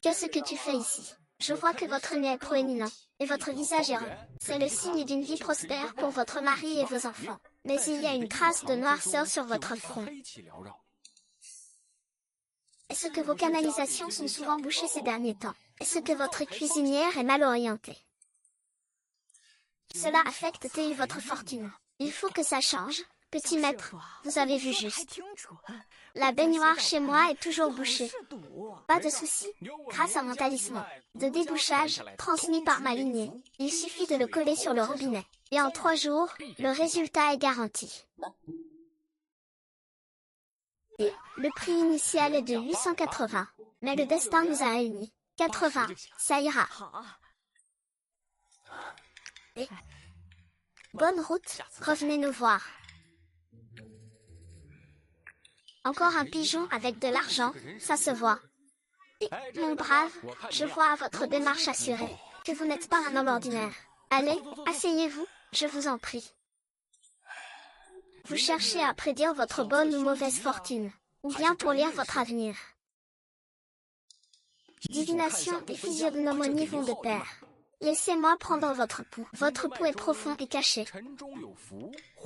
Qu'est-ce que tu fais ici? Je vois que votre nez est proéminent, et votre visage est rond. C'est le signe d'une vie prospère pour votre mari et vos enfants. Mais il y a une trace de noirceur sur votre front. Est-ce que vos canalisations sont souvent bouchées ces derniers temps? Est-ce que votre cuisinière est mal orientée? Cela affecte-t-il votre fortune? Il faut que ça change, petit maître, vous avez vu juste. La baignoire chez moi est toujours bouchée. Pas de souci, grâce à mon talisman de débouchage transmis par ma lignée, il suffit de le coller sur le robinet. Et en 3 jours, le résultat est garanti. Et le prix initial est de 880, mais le destin nous a réunis. 80, ça ira. Et bonne route, revenez nous voir. Encore un pigeon avec de l'argent, ça se voit. Et, mon brave, je vois à votre démarche assurée que vous n'êtes pas un homme ordinaire. Allez, asseyez-vous, je vous en prie. Vous cherchez à prédire votre bonne ou mauvaise fortune, ou bien pour lire votre avenir. Divination et physiognomonie vont de pair. Laissez-moi prendre votre pouls. Votre pouls est profond et caché.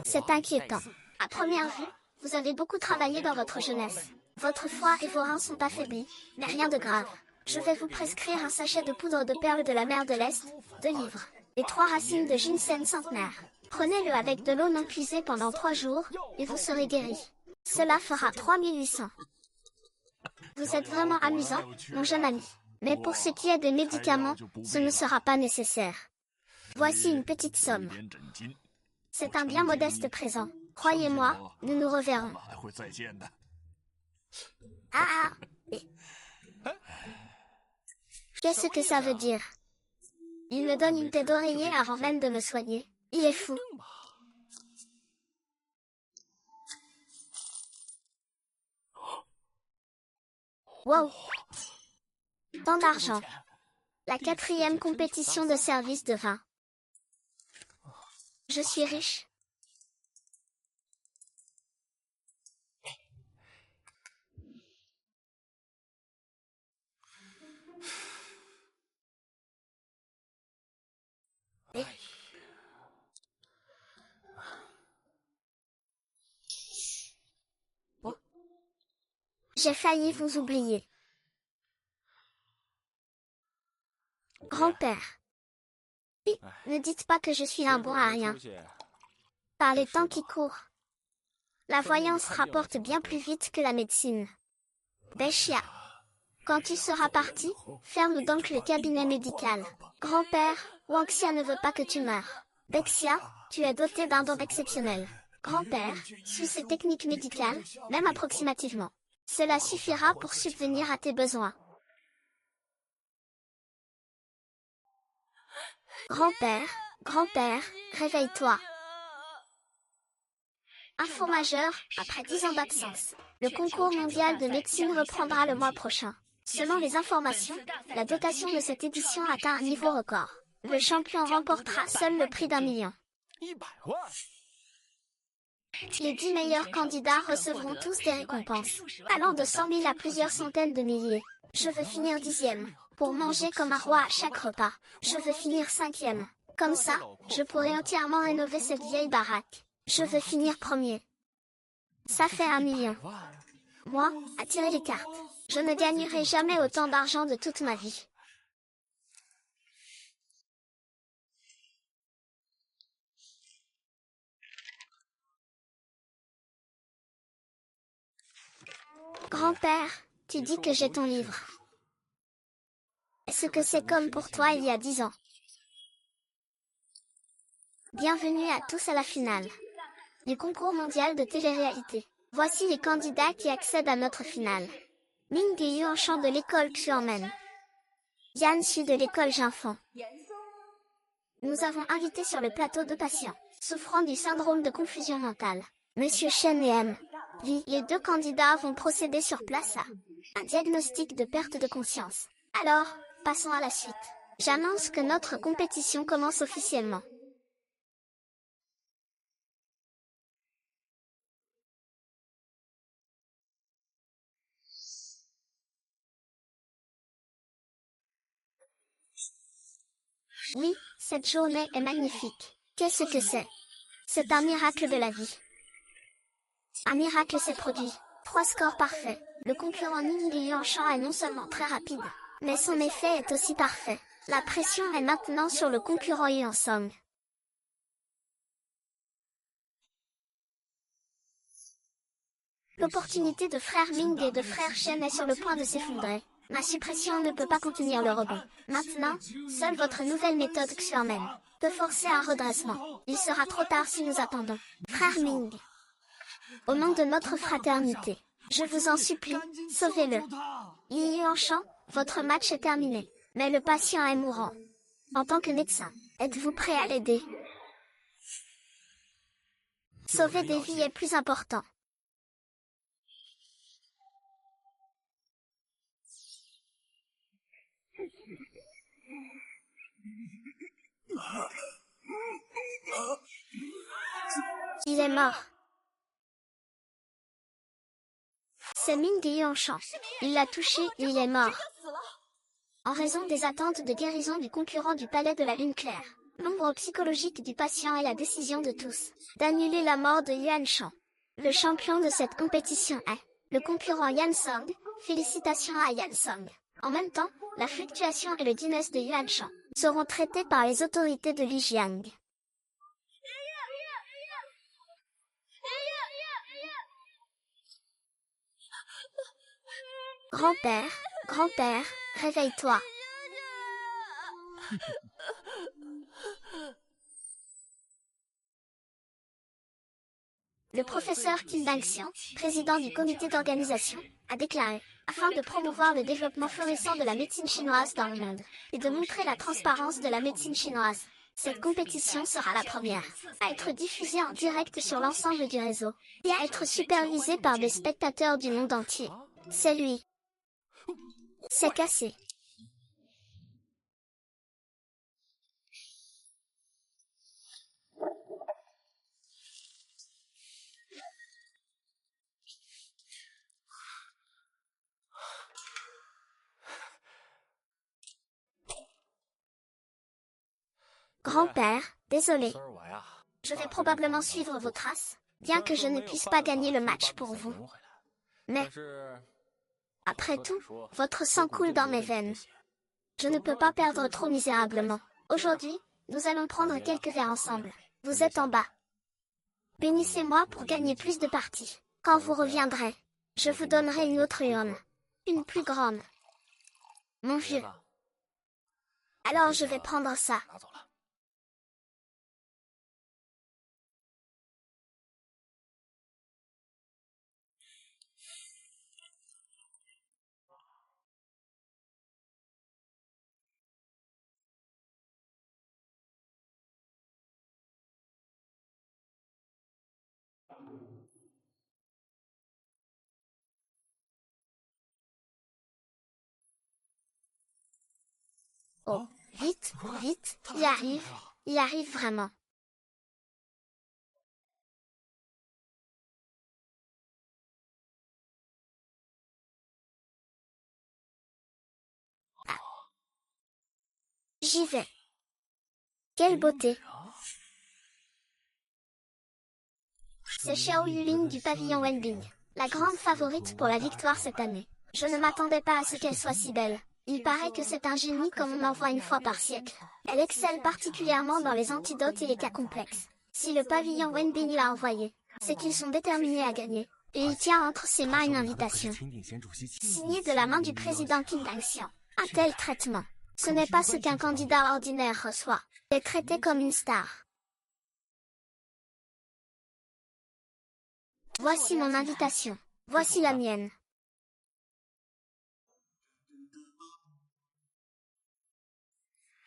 C'est inquiétant. À première vue, vous avez beaucoup travaillé dans votre jeunesse. Votre foie et vos reins sont affaiblis, mais rien de grave. Je vais vous prescrire un sachet de poudre de perles de la mer de l'Est, 2 livres, et 3 racines de ginseng centenaire. Prenez-le avec de l'eau non puisée pendant 3 jours, et vous serez guéri. Cela fera 3800. Vous êtes vraiment amusant, mon jeune ami. Mais pour ce qui est des médicaments, ce ne sera pas nécessaire. Voici une petite somme. C'est un bien modeste présent. Croyez-moi, nous nous reverrons. Ah, et... Qu'est-ce que ça veut dire? Il me donne une tête d'oreiller avant même de me soigner. Il est fou. Wow! Tant d'argent. La 4e compétition de service de vin. Je suis riche. Et... J'ai failli vous oublier. Grand-père. Oui, ne dites pas que je suis un bon à rien. Par les temps qui courent. La voyance rapporte bien plus vite que la médecine. Béchia. Quand tu seras parti, ferme donc le cabinet médical. Grand-père, Wangxia ne veut pas que tu meures. Bexia, tu es doté d'un don exceptionnel. Grand-père, suis ces techniques médicales, même approximativement. Cela suffira pour subvenir à tes besoins. Grand-père, réveille-toi. Info majeure, après 10 ans d'absence, le concours mondial de médecine reprendra le mois prochain. Selon les informations, la dotation de cette édition atteint un niveau record. Le champion remportera seul le prix d'1 million. Les 10 meilleurs candidats recevront tous des récompenses, allant de 100 000 à plusieurs centaines de milliers. Je veux finir 10e, pour manger comme un roi à chaque repas. Je veux finir 5e. Comme ça, je pourrai entièrement rénover cette vieille baraque. Je veux finir 1er. Ça fait 1 million. Moi, à tirer les cartes. Je ne gagnerai jamais autant d'argent de toute ma vie. Grand-père, tu dis que j'ai ton livre. Est-ce que c'est comme pour toi il y a 10 ans? Bienvenue à tous à la finale du concours mondial de télé-réalité. Voici les candidats qui accèdent à notre finale. Ming Yuan Chang de l'école Xuanmen. Yan Xu de l'école Jinfeng. Nous avons invité sur le plateau 2 patients souffrant du syndrome de confusion mentale. Monsieur Chen et M. Li, les 2 candidats vont procéder sur place à un diagnostic de perte de conscience. Alors, passons à la suite. J'annonce que notre compétition commence officiellement. Oui, cette journée est magnifique. Qu'est-ce que c'est? C'est un miracle de la vie. Un miracle s'est produit. 3 scores parfaits. Le concurrent Ming Liangshan est non seulement très rapide, mais son effet est aussi parfait. La pression est maintenant sur le concurrent Yuan Song. L'opportunité de frère Ming et de frère Shen est sur le point de s'effondrer. Ma suppression ne peut pas contenir le rebond. Maintenant, seule votre nouvelle méthode Xiaomen peut forcer un redressement. Il sera trop tard si nous attendons. Frère Ming, au nom de notre fraternité, je vous en supplie, sauvez-le. Li Yuanshan, votre match est terminé, mais le patient est mourant. En tant que médecin, êtes-vous prêt à l'aider? Sauver des vies est plus important. Il est mort. C'est Ming Yuanshan. Il l'a touché et il est mort. En raison des attentes de guérison du concurrent du palais de la Lune Claire, l'ombre psychologique du patient est la décision de tous d'annuler la mort de Yuan Shan. Le champion de cette compétition est le concurrent Yan Song. Félicitations à Yan Song. En même temps, la fluctuation et le dynastie de Yuan Shan seront traités par les autorités de Lijiang. Grand-père, grand-père, réveille-toi. Le professeur Kim Dang-xian, président du comité d'organisation, a déclaré, afin de promouvoir le développement florissant de la médecine chinoise dans le monde, et de montrer la transparence de la médecine chinoise, cette compétition sera la première à être diffusée en direct sur l'ensemble du réseau, et à être supervisée par des spectateurs du monde entier. C'est lui. C'est cassé. Grand-père, désolé. Je vais probablement suivre vos traces, bien que je ne puisse pas gagner le match pour vous. Mais, après tout, votre sang coule dans mes veines. Je ne peux pas perdre trop misérablement. Aujourd'hui, nous allons prendre quelques verres ensemble. Vous êtes en bas. Bénissez-moi pour gagner plus de parties. Quand vous reviendrez, je vous donnerai une autre urne. Une plus grande. Mon vieux. Alors je vais prendre ça. Oh, vite, vite, il arrive vraiment. Ah. J'y vais. Quelle beauté. C'est Xiao Yuling du pavillon Wenbing, la grande favorite pour la victoire cette année. Je ne m'attendais pas à ce qu'elle soit si belle. Il paraît que c'est un génie comme on en voit une fois par siècle. Elle excelle particulièrement dans les antidotes et les cas complexes. Si le pavillon Wenbing l'a envoyé, c'est qu'ils sont déterminés à gagner. Et il tient entre ses mains une invitation, signée de la main du président Kim Dang-xian. Un tel traitement, ce n'est pas ce qu'un candidat ordinaire reçoit. Il est traité comme une star. Voici mon invitation. Voici la mienne.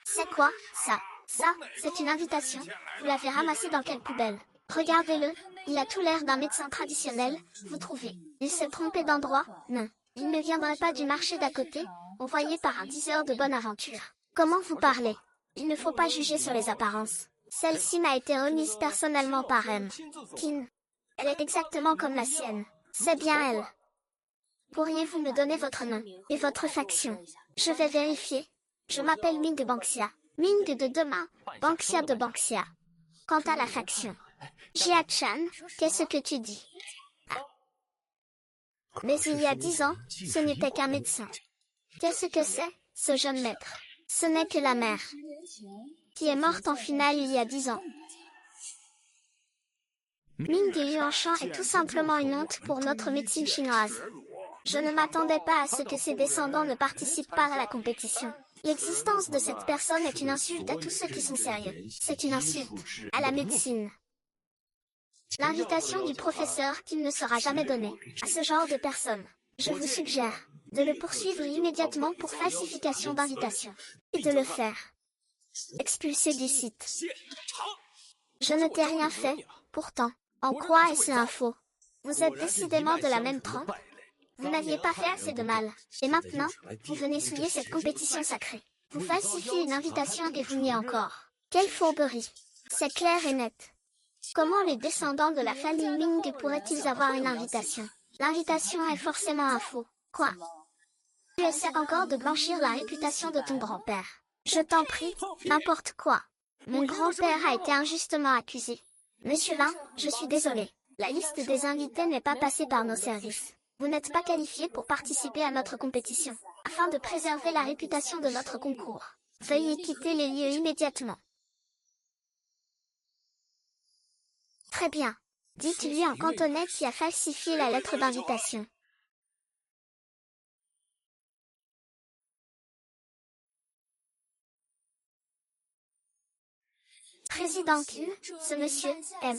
C'est quoi, ça? Ça, c'est une invitation. Vous l'avez ramassé dans quelle poubelle? Regardez-le, il a tout l'air d'un médecin traditionnel, vous trouvez? Il s'est trompé d'endroit? Non. Il ne viendrait pas du marché d'à côté, envoyé par un diseur de bonne aventure. Comment vous parlez? Il ne faut pas juger sur les apparences. Celle-ci m'a été remise personnellement par M. Qin. Elle est exactement comme la sienne. C'est bien elle. Pourriez-vous me donner votre nom et votre faction? Je vais vérifier. Je m'appelle Ming Bangxia. Ming de demain, Banksia de Banksia. Quant à la faction. Jia-chan, qu'est-ce que tu dis? Ah. Mais il y a 10 ans, ce n'était qu'un médecin. Qu'est-ce que c'est, ce jeune maître? Ce n'est que la mère, qui est morte en finale il y a 10 ans. Ming de Yuanshan est tout simplement une honte pour notre médecine chinoise. Je ne m'attendais pas à ce que ses descendants ne participent pas à la compétition. L'existence de cette personne est une insulte à tous ceux qui sont sérieux. C'est une insulte à la médecine. L'invitation du professeur Kim ne sera jamais donnée à ce genre de personnes. Je vous suggère de le poursuivre immédiatement pour falsification d'invitation et de le faire expulser du site. Je ne t'ai rien fait, pourtant. En quoi est-ce un faux? Vous êtes décidément de la même trempe. Vous n'aviez pas fait assez de mal. Et maintenant, vous venez souiller cette compétition sacrée. Vous falsifiez une invitation et vous niez encore. Quelle fourberie. C'est clair et net. Comment les descendants de la famille Ming pourraient-ils avoir une invitation? L'invitation est forcément un faux. Quoi? Tu essaies encore de blanchir la réputation de ton grand-père. Je t'en prie, n'importe quoi. Mon grand-père a été injustement accusé. Monsieur Lin, je suis désolé. La liste des invités n'est pas passée par nos services. Vous n'êtes pas qualifié pour participer à notre compétition. Afin de préserver la réputation de notre concours, veuillez quitter les lieux immédiatement. Très bien. Dites-lui en cantonais qui a falsifié la lettre d'invitation. Président Kim, ce monsieur, M.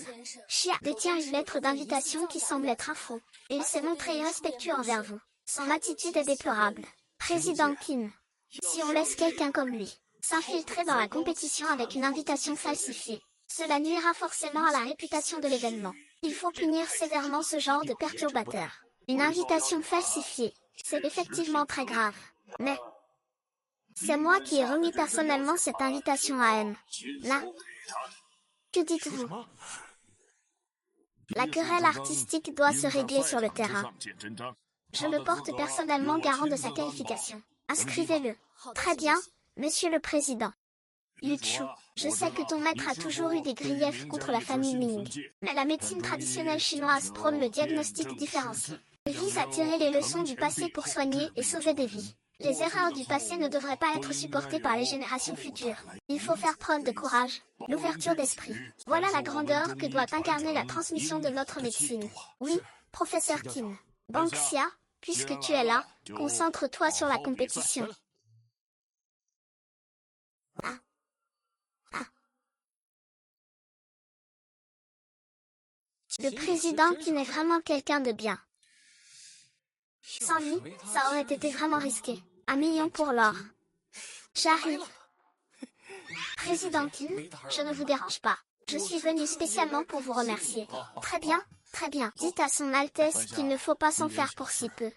Chia, détient une lettre d'invitation qui semble être un faux. Il s'est montré irrespectueux envers vous. Son attitude est déplorable. Président Kim, si on laisse quelqu'un comme lui s'infiltrer dans la compétition avec une invitation falsifiée, cela nuira forcément à la réputation de l'événement. Il faut punir sévèrement ce genre de perturbateur. Une invitation falsifiée, c'est effectivement très grave. Mais c'est moi qui ai remis personnellement cette invitation à M. Là. Que dites-vous? La querelle artistique doit se régler sur le terrain. Je le porte personnellement garant de sa qualification. Inscrivez-le. Très bien, Monsieur le Président. Yuchu, je sais que ton maître a toujours eu des griefs contre la famille Ming. Mais la médecine traditionnelle chinoise prône le diagnostic différencié. Il vise à tirer les leçons du passé pour soigner et sauver des vies. Les erreurs du passé ne devraient pas être supportées par les générations futures. Il faut faire preuve de courage, l'ouverture d'esprit. Voilà la grandeur que doit incarner la transmission de notre médecine. Oui, professeur Kim. Banksia, puisque tu es là, concentre-toi sur la compétition. Ah. Ah. Le président Kim est vraiment quelqu'un de bien. Sans lui, ça aurait été vraiment risqué. 1 million pour l'or. J'arrive. Président Kim, je ne vous dérange pas. Je suis venu spécialement pour vous remercier. Très bien, très bien. Dites à son Altesse qu'il ne faut pas s'en faire pour si peu.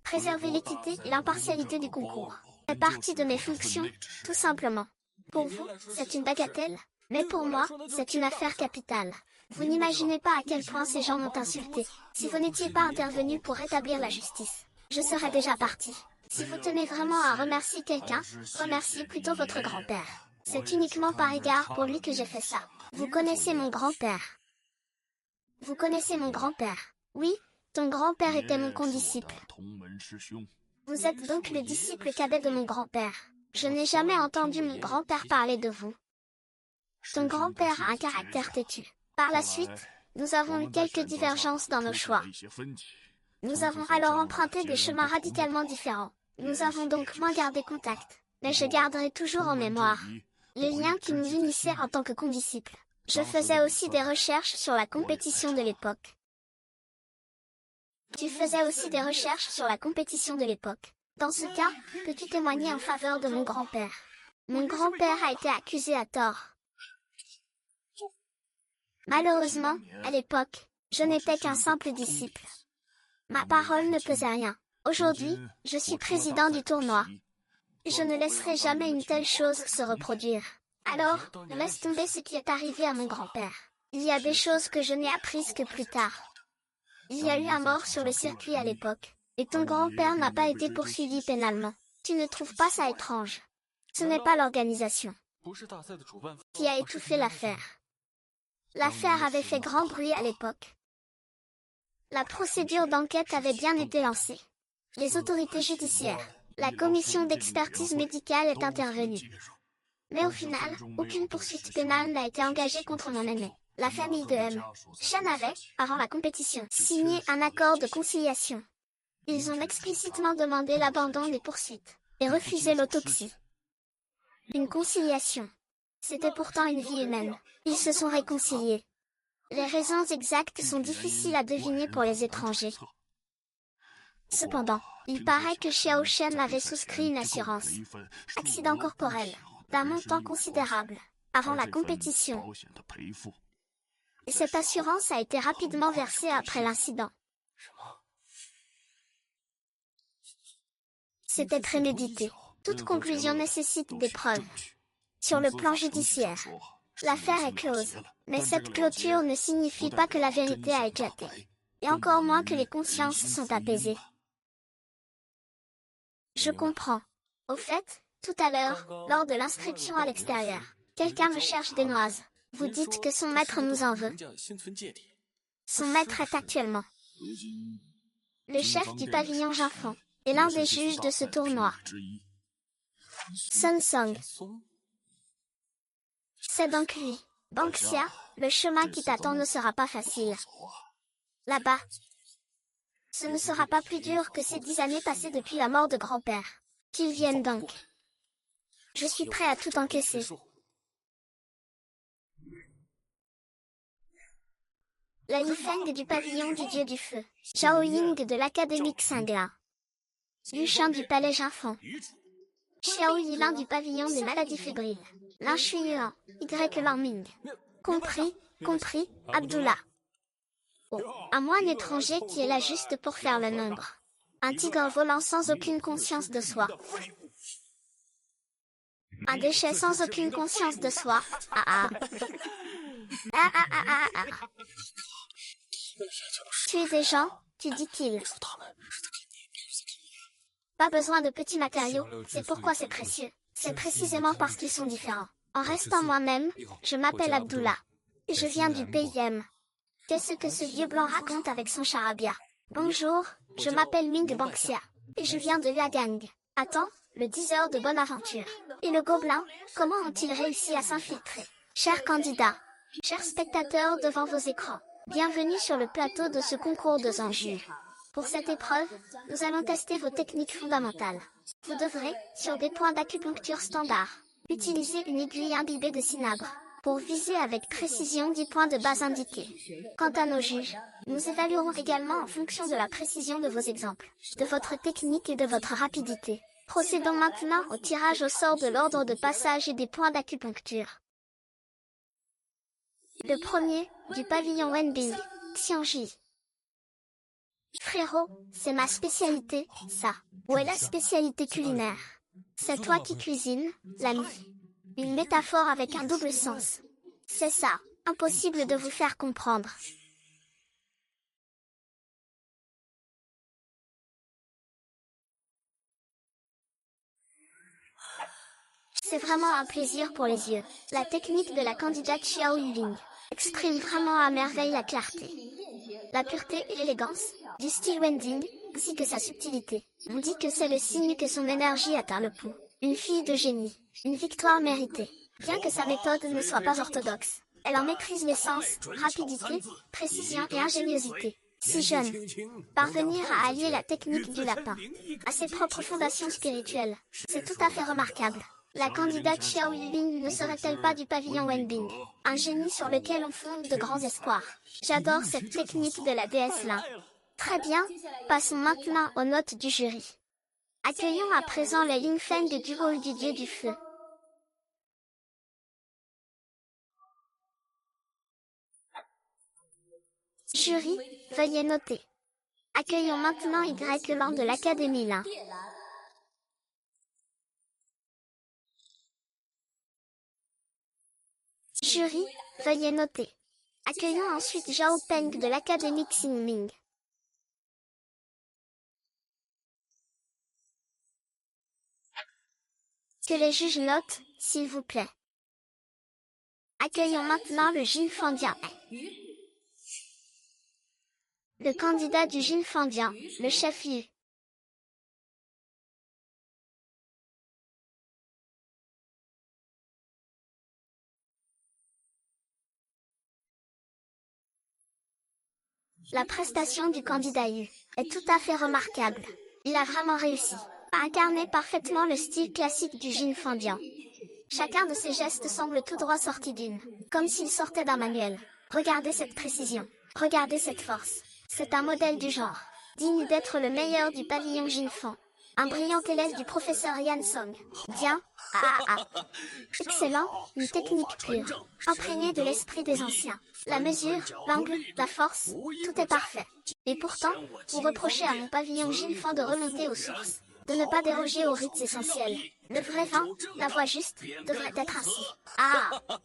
Préserver l'équité et l'impartialité du concours fait partie de mes fonctions, tout simplement. Pour vous, c'est une bagatelle, mais pour moi, c'est une affaire capitale. Vous n'imaginez pas à quel point ces gens m'ont insulté. Si vous n'étiez pas intervenu pour rétablir la justice, je serais déjà parti. Si vous tenez vraiment à remercier quelqu'un, remerciez plutôt votre grand-père. C'est uniquement par égard pour lui que j'ai fait ça. Vous connaissez mon grand-père. Vous connaissez mon grand-père. Oui, ton grand-père était mon condisciple. Vous êtes donc le disciple cadet de mon grand-père. Je n'ai jamais entendu mon grand-père parler de vous. Ton grand-père a un caractère têtu. Par la suite, nous avons eu quelques divergences dans nos choix. Nous avons alors emprunté des chemins radicalement différents. Nous avons donc moins gardé contact. Mais je garderai toujours en mémoire les liens qui nous unissaient en tant que condisciples. Je faisais aussi des recherches sur la compétition de l'époque. Tu faisais aussi des recherches sur la compétition de l'époque. Dans ce cas, peux-tu témoigner en faveur de mon grand-père? Mon grand-père a été accusé à tort. Malheureusement, à l'époque, je n'étais qu'un simple disciple. Ma parole ne pesait rien. Aujourd'hui, je suis président du tournoi. Je ne laisserai jamais une telle chose se reproduire. Alors, laisse tomber ce qui est arrivé à mon grand-père. Il y a des choses que je n'ai apprises que plus tard. Il y a eu un mort sur le circuit à l'époque, et ton grand-père n'a pas été poursuivi pénalement. Tu ne trouves pas ça étrange? Ce n'est pas l'organisation qui a étouffé l'affaire. L'affaire avait fait grand bruit à l'époque. La procédure d'enquête avait bien été lancée. Les autorités judiciaires, la commission d'expertise médicale est intervenue. Mais au final, aucune poursuite pénale n'a été engagée contre mon aîné. La famille de M. Chen avait, avant la compétition, signé un accord de conciliation. Ils ont explicitement demandé l'abandon des poursuites et refusé l'autopsie. Une conciliation. C'était pourtant une vie humaine. Ils se sont réconciliés. Les raisons exactes sont difficiles à deviner pour les étrangers. Cependant, il paraît que Xiao Shen avait souscrit une assurance accident corporel d'un montant considérable avant la compétition. Et cette assurance a été rapidement versée après l'incident. C'était prémédité. Toute conclusion nécessite des preuves. Sur le plan judiciaire, l'affaire est close, mais cette clôture ne signifie pas que la vérité a éclaté, et encore moins que les consciences sont apaisées. Je comprends. Au fait, tout à l'heure, lors de l'inscription à l'extérieur, quelqu'un me cherche des noises. Vous dites que son maître nous en veut. Son maître est actuellement le chef du pavillon Jinfeng et l'un des juges de ce tournoi. Sun Song. C'est donc lui. Banksia, le chemin qui t'attend ne sera pas facile. Là-bas, ce ne sera pas plus dur que ces 10 années passées depuis la mort de grand-père. Qu'ils viennent donc. Je suis prêt à tout encaisser. La Yifeng du pavillon du dieu du feu. Zhao Ying de l'académie Xingla. Yu Shan du palais Jinfeng. Xiao Yilin du pavillon des maladies fébriles. Lin Shuiyuan, Y Langming. Compris, Abdullah. Oh, un moine étranger qui est là juste pour faire le nombre. Un tigre volant sans aucune conscience de soi. Un déchet sans aucune conscience de soi. Tuer des gens, tu dis-qu'il. Pas besoin de petits matériaux, c'est pourquoi c'est précieux. C'est précisément parce qu'ils sont différents. En restant moi-même, je m'appelle Abdullah. Et je viens du pays M. Qu'est-ce que ce vieux blanc raconte avec son charabia? Bonjour, je m'appelle Ming Banksia. Et je viens de Liagang. Attends, le 10 heures de bonne aventure. Et le gobelin, comment ont-ils réussi à s'infiltrer? Chers candidats, chers spectateurs devant vos écrans, bienvenue sur le plateau de ce concours de enjeux. Pour cette épreuve, nous allons tester vos techniques fondamentales. Vous devrez, sur des points d'acupuncture standard, utiliser une aiguille imbibée de cinabre pour viser avec précision 10 points de base indiqués. Quant à nos juges, nous évaluerons également en fonction de la précision de vos exemples, de votre technique et de votre rapidité. Procédons maintenant au tirage au sort de l'ordre de passage et des points d'acupuncture. Le premier, du pavillon Wenbing, Xiangji. Frérot, c'est ma spécialité, ça. Où est la spécialité culinaire? C'est toi qui cuisines, l'ami. Une métaphore avec un double sens. C'est ça, impossible de vous faire comprendre. C'est vraiment un plaisir pour les yeux. La technique de la candidate Xiao Yuling exprime vraiment à merveille la clarté, la pureté et l'élégance du style Wending, ainsi que sa subtilité. On dit que c'est le signe que son énergie atteint le pouls. Une fille de génie, une victoire méritée. Bien que sa méthode ne soit pas orthodoxe, elle en maîtrise l'essence, rapidité, précision et ingéniosité. Si jeune, parvenir à allier la technique du lapin à ses propres fondations spirituelles, c'est tout à fait remarquable. La candidate Xiao Yuling ne serait-elle pas du pavillon Wenbing, un génie sur lequel on fonde de grands espoirs? J'adore cette technique de la déesse Lin. Très bien, passons maintenant aux notes du jury. Accueillons à présent les Lingfeng du hall du dieu du feu. Jury, veuillez noter. Accueillons maintenant Y Lan de l'Académie Lin. Jury, veuillez noter. Accueillons ensuite Zhao Peng de l'Académie Xingming. Que les juges notent, s'il vous plaît. Accueillons maintenant le Jin Fandian. Le candidat du Jin Fandian, le chef Yu. La prestation du candidat Yu est tout à fait remarquable. Il a vraiment réussi à incarner parfaitement le style classique du Jin Fandian. Chacun de ses gestes semble tout droit sorti d'une, comme s'il sortait d'un manuel. Regardez cette précision, regardez cette force. C'est un modèle du genre, digne d'être le meilleur du pavillon Jinfan. Un brillant élève du professeur Yan Song. Bien, excellent, une technique pure, imprégnée de l'esprit des anciens. La mesure, l'angle, la force, tout est parfait. Et pourtant, vous reprochez à mon pavillon Jinfan de remonter aux sources, de ne pas déroger aux rites essentiels. Le vrai vin, la voie juste, devrait être ainsi.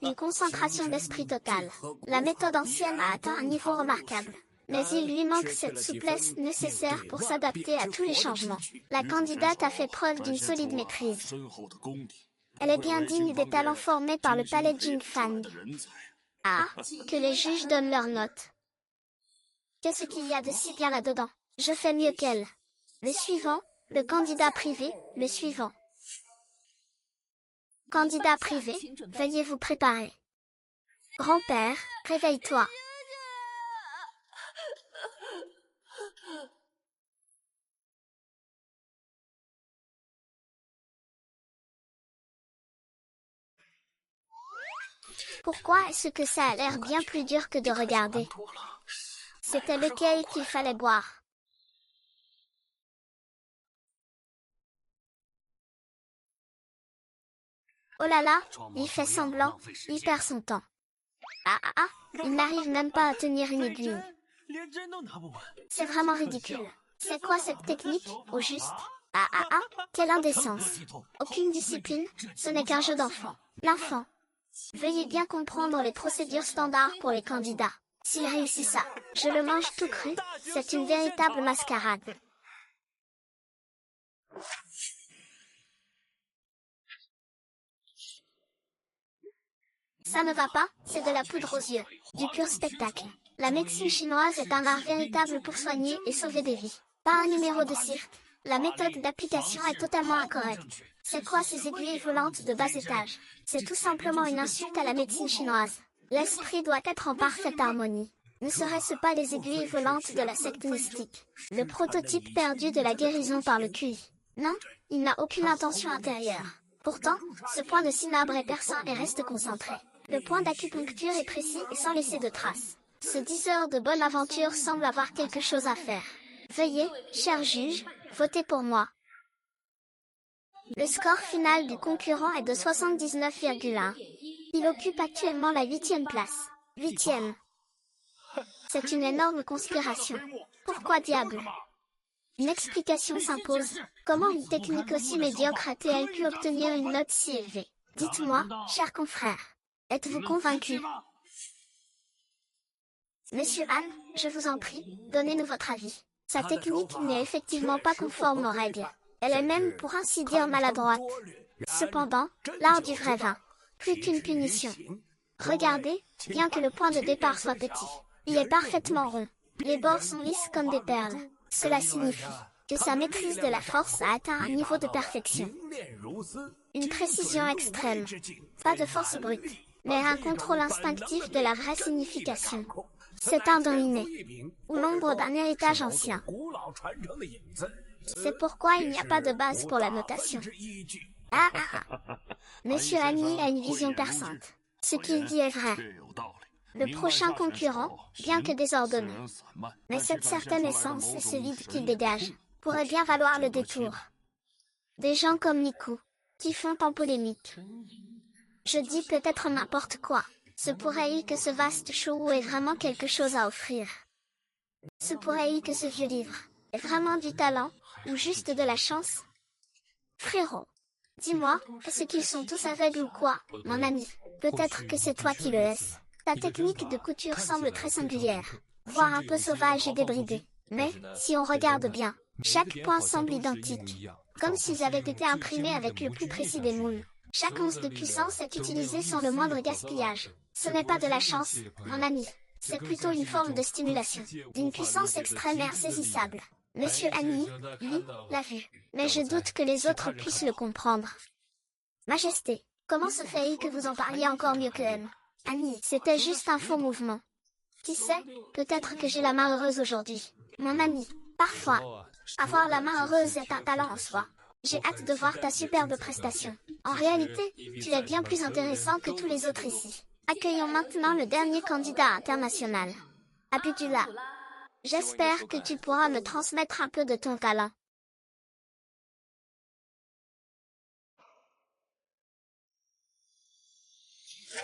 Une concentration d'esprit totale. La méthode ancienne a atteint un niveau remarquable. Mais il lui manque cette souplesse nécessaire pour s'adapter à tous les changements. La candidate a fait preuve d'une solide maîtrise. Elle est bien digne des talents formés par le palais Jingfang. Que les juges donnent leurs notes. Qu'est-ce qu'il y a de si bien là-dedans? Je fais mieux qu'elle. Le suivant, le candidat privé, le suivant. Candidat privé, veuillez vous préparer. Grand-père, réveille-toi. Pourquoi est-ce que ça a l'air bien plus dur que de regarder? C'était lequel qu'il fallait boire? Oh là là, il fait semblant, il perd son temps. Il n'arrive même pas à tenir une aiguille. C'est vraiment ridicule. C'est quoi cette technique, au juste? Quelle indécence. Aucune discipline, ce n'est qu'un jeu d'enfant. L'enfant. Veuillez bien comprendre les procédures standards pour les candidats. S'il réussit ça, je le mange tout cru, c'est une véritable mascarade. Ça ne va pas, c'est de la poudre aux yeux, du pur spectacle. La médecine chinoise est un art véritable pour soigner et sauver des vies. Pas un numéro de cirque. La méthode d'application est totalement incorrecte. C'est quoi ces aiguilles volantes de bas étage? C'est tout simplement une insulte à la médecine chinoise. L'esprit doit être en parfaite harmonie. Ne serait-ce pas les aiguilles volantes de la secte mystique? Le prototype perdu de la guérison par le QI. Non, il n'a aucune intention intérieure. Pourtant, ce point de cinabre est perçant et reste concentré. Le point d'acupuncture est précis et sans laisser de traces. Ce 10 heures de bonne aventure semble avoir quelque chose à faire. Veuillez, cher juge, voter pour moi. Le score final du concurrent est de 79,1. Il occupe actuellement la 8e place. 8e. C'est une énorme conspiration. Pourquoi diable? Une explication s'impose. Comment une technique aussi médiocre a-t-elle pu obtenir une note si élevée? Dites-moi, cher confrère. Êtes-vous convaincu? Monsieur Han, je vous en prie, donnez-nous votre avis. Sa technique n'est effectivement pas conforme aux règles. Elle est même, pour ainsi dire, maladroite. Cependant, l'art du vrai vin, plus qu'une punition. Regardez, bien que le point de départ soit petit, il est parfaitement rond. Les bords sont lisses comme des perles. Cela signifie que sa maîtrise de la force a atteint un niveau de perfection. Une précision extrême. Pas de force brute, mais un contrôle instinctif de la vraie signification. C'est un don inné, ou l'ombre d'un héritage ancien. C'est pourquoi il n'y a pas de base pour la notation. Monsieur Annie a une vision perçante. Ce qu'il dit est vrai. Le prochain concurrent, bien que désordonné, mais cette certaine essence et ce vide qu'il dégage, pourrait bien valoir le détour. Des gens comme Niku, qui font en polémique. Je dis peut-être n'importe quoi. Se pourrait-il que ce vaste show ait vraiment quelque chose à offrir? Se pourrait-il que ce vieux livre ait vraiment du talent, ou juste de la chance? Frérot, dis-moi, est-ce qu'ils sont tous aveugles ou quoi, mon ami? Peut-être que c'est toi qui le laisses. Ta technique de couture semble très singulière, voire un peu sauvage et débridée. Mais, si on regarde bien, Chaque point semble identique, comme s'ils avaient été imprimés avec le plus précis des moules. Chaque once de puissance est utilisée sans le moindre gaspillage. Ce n'est pas de la chance, mon ami. C'est plutôt une forme de stimulation, d'une puissance extrême et insaisissable. Monsieur Annie, lui, l'a vu. Mais je doute que les autres puissent le comprendre. Majesté, comment se fait-il que vous en parliez encore mieux que elle? Annie, c'était juste un faux mouvement. Qui sait, peut-être que j'ai la main heureuse aujourd'hui. Mon ami, parfois, avoir la main heureuse est un talent en soi. J'ai hâte de voir ta superbe prestation. En réalité, tu es bien plus intéressant que tous les autres ici. Accueillons maintenant le dernier candidat international. Abdullah. J'espère que tu pourras me transmettre un peu de ton talent.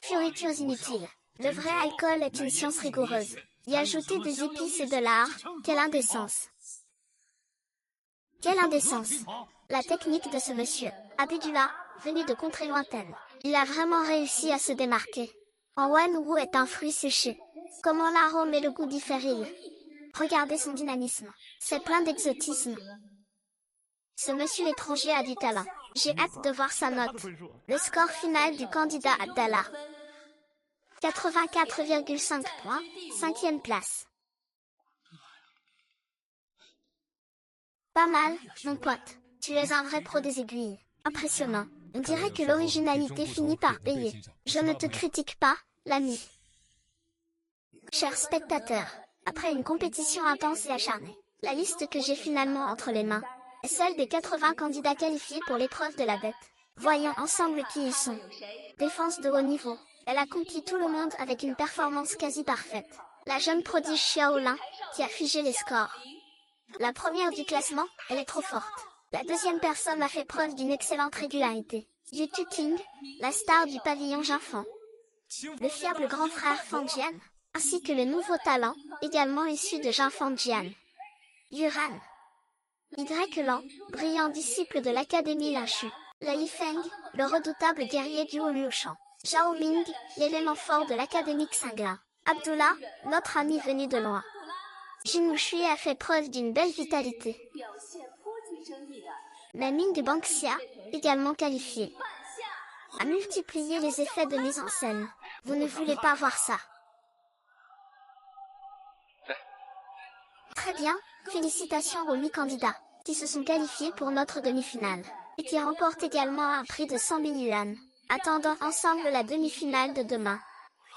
Fioritures inutiles. Le vrai alcool est une science rigoureuse. Y ajouter des épices et de l'art, quelle indécence. Quelle indécence. La technique de ce monsieur, Abdullah, venu de contrées lointaines. Il a vraiment réussi à se démarquer. En Wanwu est un fruit séché. Comment l'arôme et le goût diffèrent-ils? Regardez son dynamisme. C'est plein d'exotisme. Ce monsieur étranger a du talent. J'ai hâte de voir sa note. Le score final du candidat Abdallah. 84,5 points, 5e place. Pas mal, mon pote. Tu es un vrai pro des aiguilles. Impressionnant. On dirait que l'originalité finit par payer. Je ne te critique pas, l'ami. Chers spectateurs, après une compétition intense et acharnée, la liste que j'ai finalement entre les mains est celle des 80 candidats qualifiés pour l'épreuve de la bête. Voyons ensemble qui ils sont. Défense de haut niveau. Elle accomplit tout le monde avec une performance quasi parfaite. La jeune prodige Xiaolin, qui a figé les scores. La première du classement, elle est trop forte. La deuxième personne a fait preuve d'une excellente régularité. Yu Tuting, la star du pavillon Jinfan. Le fiable grand frère Fan Jian, ainsi que le nouveau talent, également issu de Jinfan Jian. Yuran. Y. Lan, brillant disciple de l'Académie Linshu. La Yifeng, le redoutable guerrier du Liushan. Zhao Ming, l'élément fort de l'Académie Xing'an. Abdullah, notre ami venu de loin. Jin Wushui a fait preuve d'une belle vitalité. Mais Ming Banxia, également qualifié, a multiplié les effets de mise en scène. Vous ne voulez pas voir ça. Très bien, félicitations aux 8 candidats, qui se sont qualifiés pour notre demi-finale, et qui remportent également un prix de 100 000 yuan. Attendons ensemble la demi-finale de demain.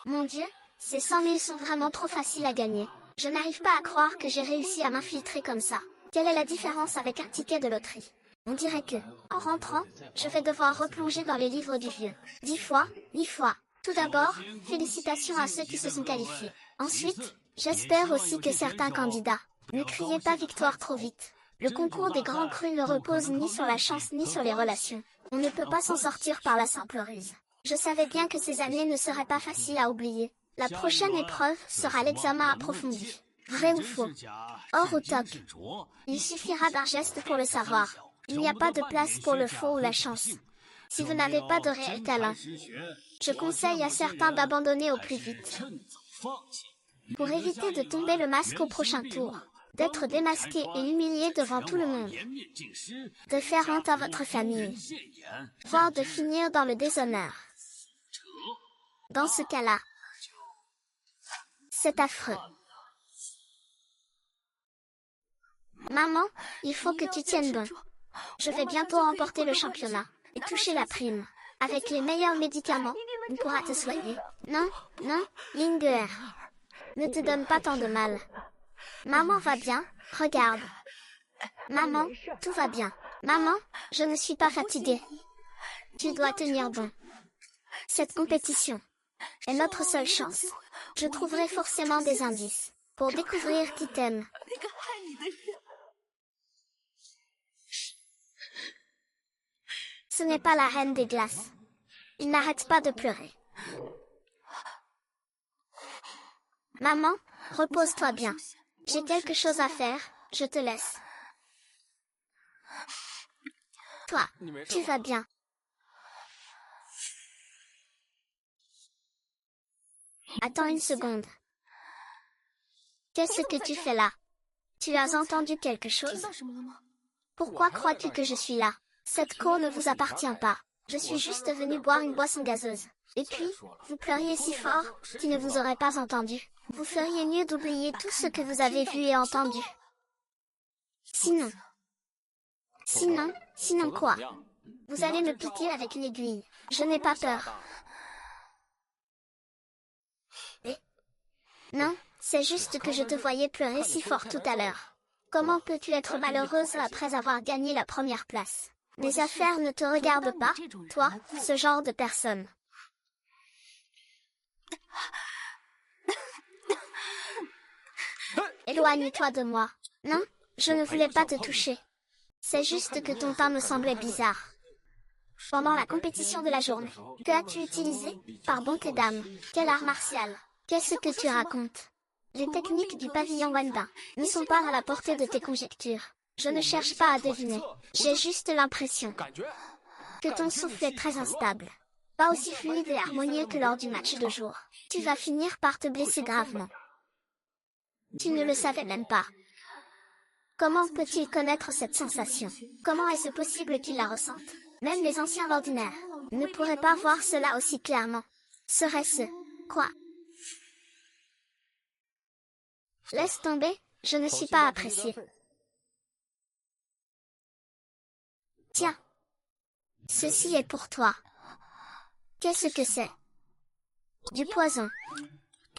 Mon Dieu, ces 100 000 sont vraiment trop faciles à gagner. Je n'arrive pas à croire que j'ai réussi à m'infiltrer comme ça. Quelle est la différence avec un ticket de loterie? On dirait que, en rentrant, je vais devoir replonger dans les livres du vieux. 10 fois, 8 fois. Tout d'abord, félicitations à ceux qui se sont qualifiés. Ensuite, j'espère aussi que certains candidats, ne criez pas victoire trop vite. Le concours des grands crus ne repose ni sur la chance ni sur les relations. On ne peut pas s'en sortir par la simple ruse. Je savais bien que ces années ne seraient pas faciles à oublier. La prochaine épreuve sera l'examen approfondi. Vrai ou faux? Or ou toc? Il suffira d'un geste pour le savoir. Il n'y a pas de place pour le faux ou la chance. Si vous n'avez pas de réel talent, je conseille à certains d'abandonner au plus vite. Pour éviter de tomber le masque au prochain tour, d'être démasqué et humilié devant tout le monde, de faire honte à votre famille, voire de finir dans le déshonneur. Dans ce cas-là, c'est affreux. Maman, il faut que tu tiennes bon. Je vais bientôt remporter le championnat et toucher la prime. Avec les meilleurs médicaments, on pourra te soigner. Non, non, Linger. Ne te donne pas tant de mal. Maman va bien, regarde. Maman, tout va bien. Maman, je ne suis pas fatiguée. Tu dois tenir bon. Cette compétition est notre seule chance. Je trouverai forcément des indices pour découvrir qui t'aime. Ce n'est pas la reine des glaces. Il n'arrête pas de pleurer. Maman, repose-toi bien. J'ai quelque chose à faire, je te laisse. Toi, tu vas bien. Attends une seconde. Qu'est-ce que tu fais là? Tu as entendu quelque chose? Pourquoi crois-tu que je suis là? Cette cour ne vous appartient pas. Je suis juste venu boire une boisson gazeuse. Et puis, vous pleuriez si fort, qu'il ne vous aurait pas entendu. Vous feriez mieux d'oublier tout ce que vous avez vu et entendu. Sinon quoi? Vous allez me piquer avec une aiguille. Je n'ai pas peur. Non, c'est juste que je te voyais pleurer si fort tout à l'heure. Comment peux-tu être malheureuse après avoir gagné la première place? Mes affaires ne te regardent pas, toi, ce genre de personne. Éloigne-toi de moi. Non, je ne voulais pas te toucher. C'est juste que ton teint me semblait bizarre. Pendant la compétition de la journée, que as-tu utilisé? Pardon tes dames, quel art martial? Qu'est-ce que tu racontes? Les techniques du pavillon Wanda ne sont pas à la portée de tes conjectures. Je ne cherche pas à deviner. J'ai juste l'impression que ton souffle est très instable. Pas aussi fluide et harmonieux que lors du match de jour. Tu vas finir par te blesser gravement. Tu ne le savais même pas. Comment peut-il connaître cette sensation? Comment est-ce possible qu'il la ressente? Même les anciens d'ordinaire ne pourraient pas voir cela aussi clairement. Serait-ce quoi? Laisse tomber, je ne suis pas apprécié. Tiens, ceci est pour toi. Qu'est-ce que c'est? Du poison.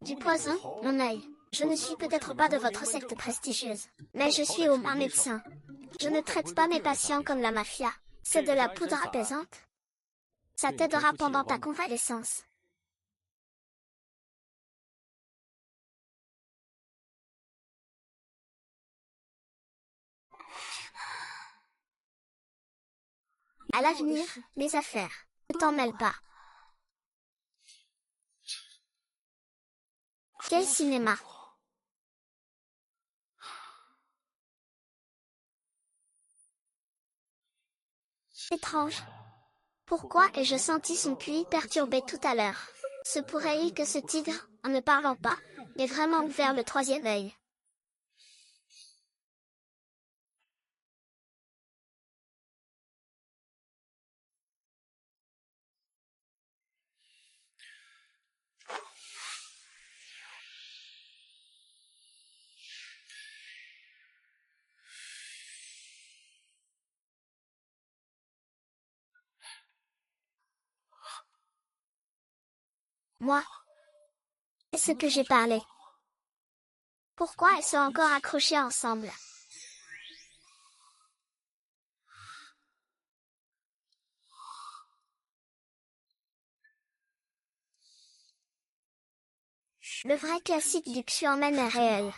Du poison, mon œil. Je ne suis peut-être pas de votre secte prestigieuse, mais je suis au moins médecin. Je ne traite pas mes patients comme la mafia. C'est de la poudre apaisante. Ça t'aidera pendant ta convalescence. À l'avenir, mes affaires. Ne t'en mêle pas. Quel cinéma? Étrange. Pourquoi ai-je senti son QI perturbé tout à l'heure? Se pourrait-il que ce tigre, en ne parlant pas, ait vraiment ouvert le troisième œil? Moi, est-ce que j'ai parlé? Pourquoi elles sont encore accrochées ensemble? Le vrai classique du Xuanmen est réel.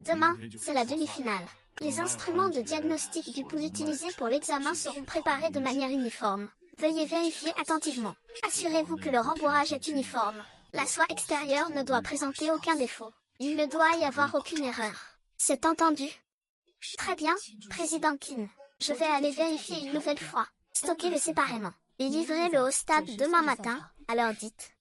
Demain, c'est la demi-finale. Les instruments de diagnostic du pouls utilisés pour l'examen seront préparés de manière uniforme. Veuillez vérifier attentivement. Assurez-vous que le rembourrage est uniforme. La soie extérieure ne doit présenter aucun défaut. Il ne doit y avoir aucune erreur. C'est entendu? Très bien, Président Kim. Je vais aller vérifier une nouvelle fois. Stockez-le séparément. Et livrez-le au stade demain matin, à l'heure dite.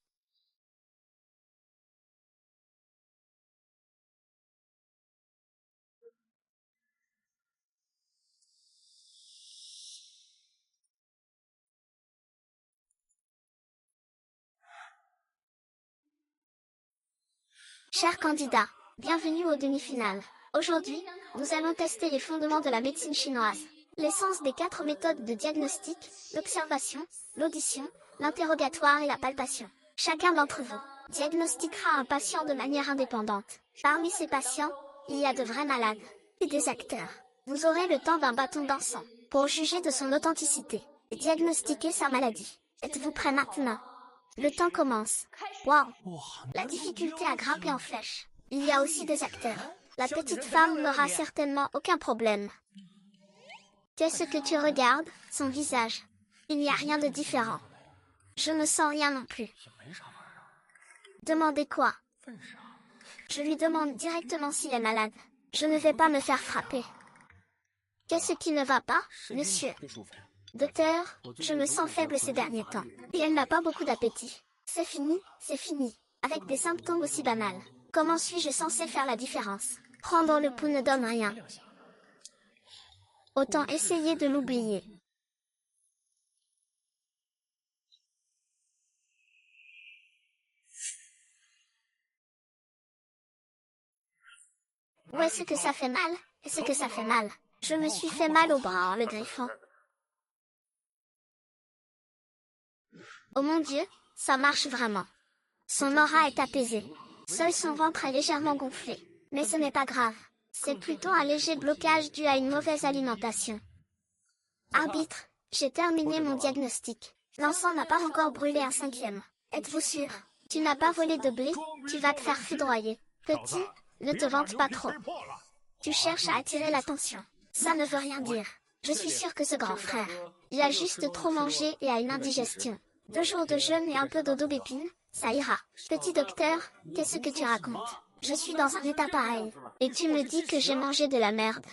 Chers candidats, bienvenue aux demi-finales. Aujourd'hui, nous allons tester les fondements de la médecine chinoise. L'essence des 4 méthodes de diagnostic, l'observation, l'audition, l'interrogatoire et la palpation. Chacun d'entre vous diagnostiquera un patient de manière indépendante. Parmi ces patients, il y a de vrais malades et des acteurs. Vous aurez le temps d'un bâton d'encens pour juger de son authenticité et diagnostiquer sa maladie. Êtes-vous prêts maintenant? Le temps commence. Waouh! La difficulté a grimpé en flèche. Il y a aussi des acteurs. La petite femme n'aura certainement aucun problème. Qu'est-ce que tu regardes? Son visage. Il n'y a rien de différent. Je ne sens rien non plus. Demandez quoi? Je lui demande directement s'il est malade. Je ne vais pas me faire frapper. Qu'est-ce qui ne va pas, monsieur? Docteur, je me sens faible ces derniers temps. Et elle n'a pas beaucoup d'appétit. C'est fini, avec des symptômes aussi banals. Comment suis-je censé faire la différence? Prendre le pouls ne donne rien. Autant essayer de l'oublier. Où est-ce que ça fait mal? Est-ce que ça fait mal? Je me suis fait mal au bras en le griffant. Oh mon Dieu, ça marche vraiment. Son aura est apaisée. Seul son ventre est légèrement gonflé. Mais ce n'est pas grave. C'est plutôt un léger blocage dû à une mauvaise alimentation. Arbitre, j'ai terminé mon diagnostic. L'encens n'a pas encore brûlé un cinquième. Êtes-vous sûr? Tu n'as pas volé de blé, tu vas te faire foudroyer. Petit, ne te vante pas trop. Tu cherches à attirer l'attention. Ça ne veut rien dire. Je suis sûr que ce grand frère, il a juste trop mangé et a une indigestion. 2 jours de jeûne et un peu d'eau-d'aubépine, ça ira. Petit docteur, qu'est-ce que tu racontes? Je suis dans un état pareil. Et tu me dis que j'ai mangé de la merde.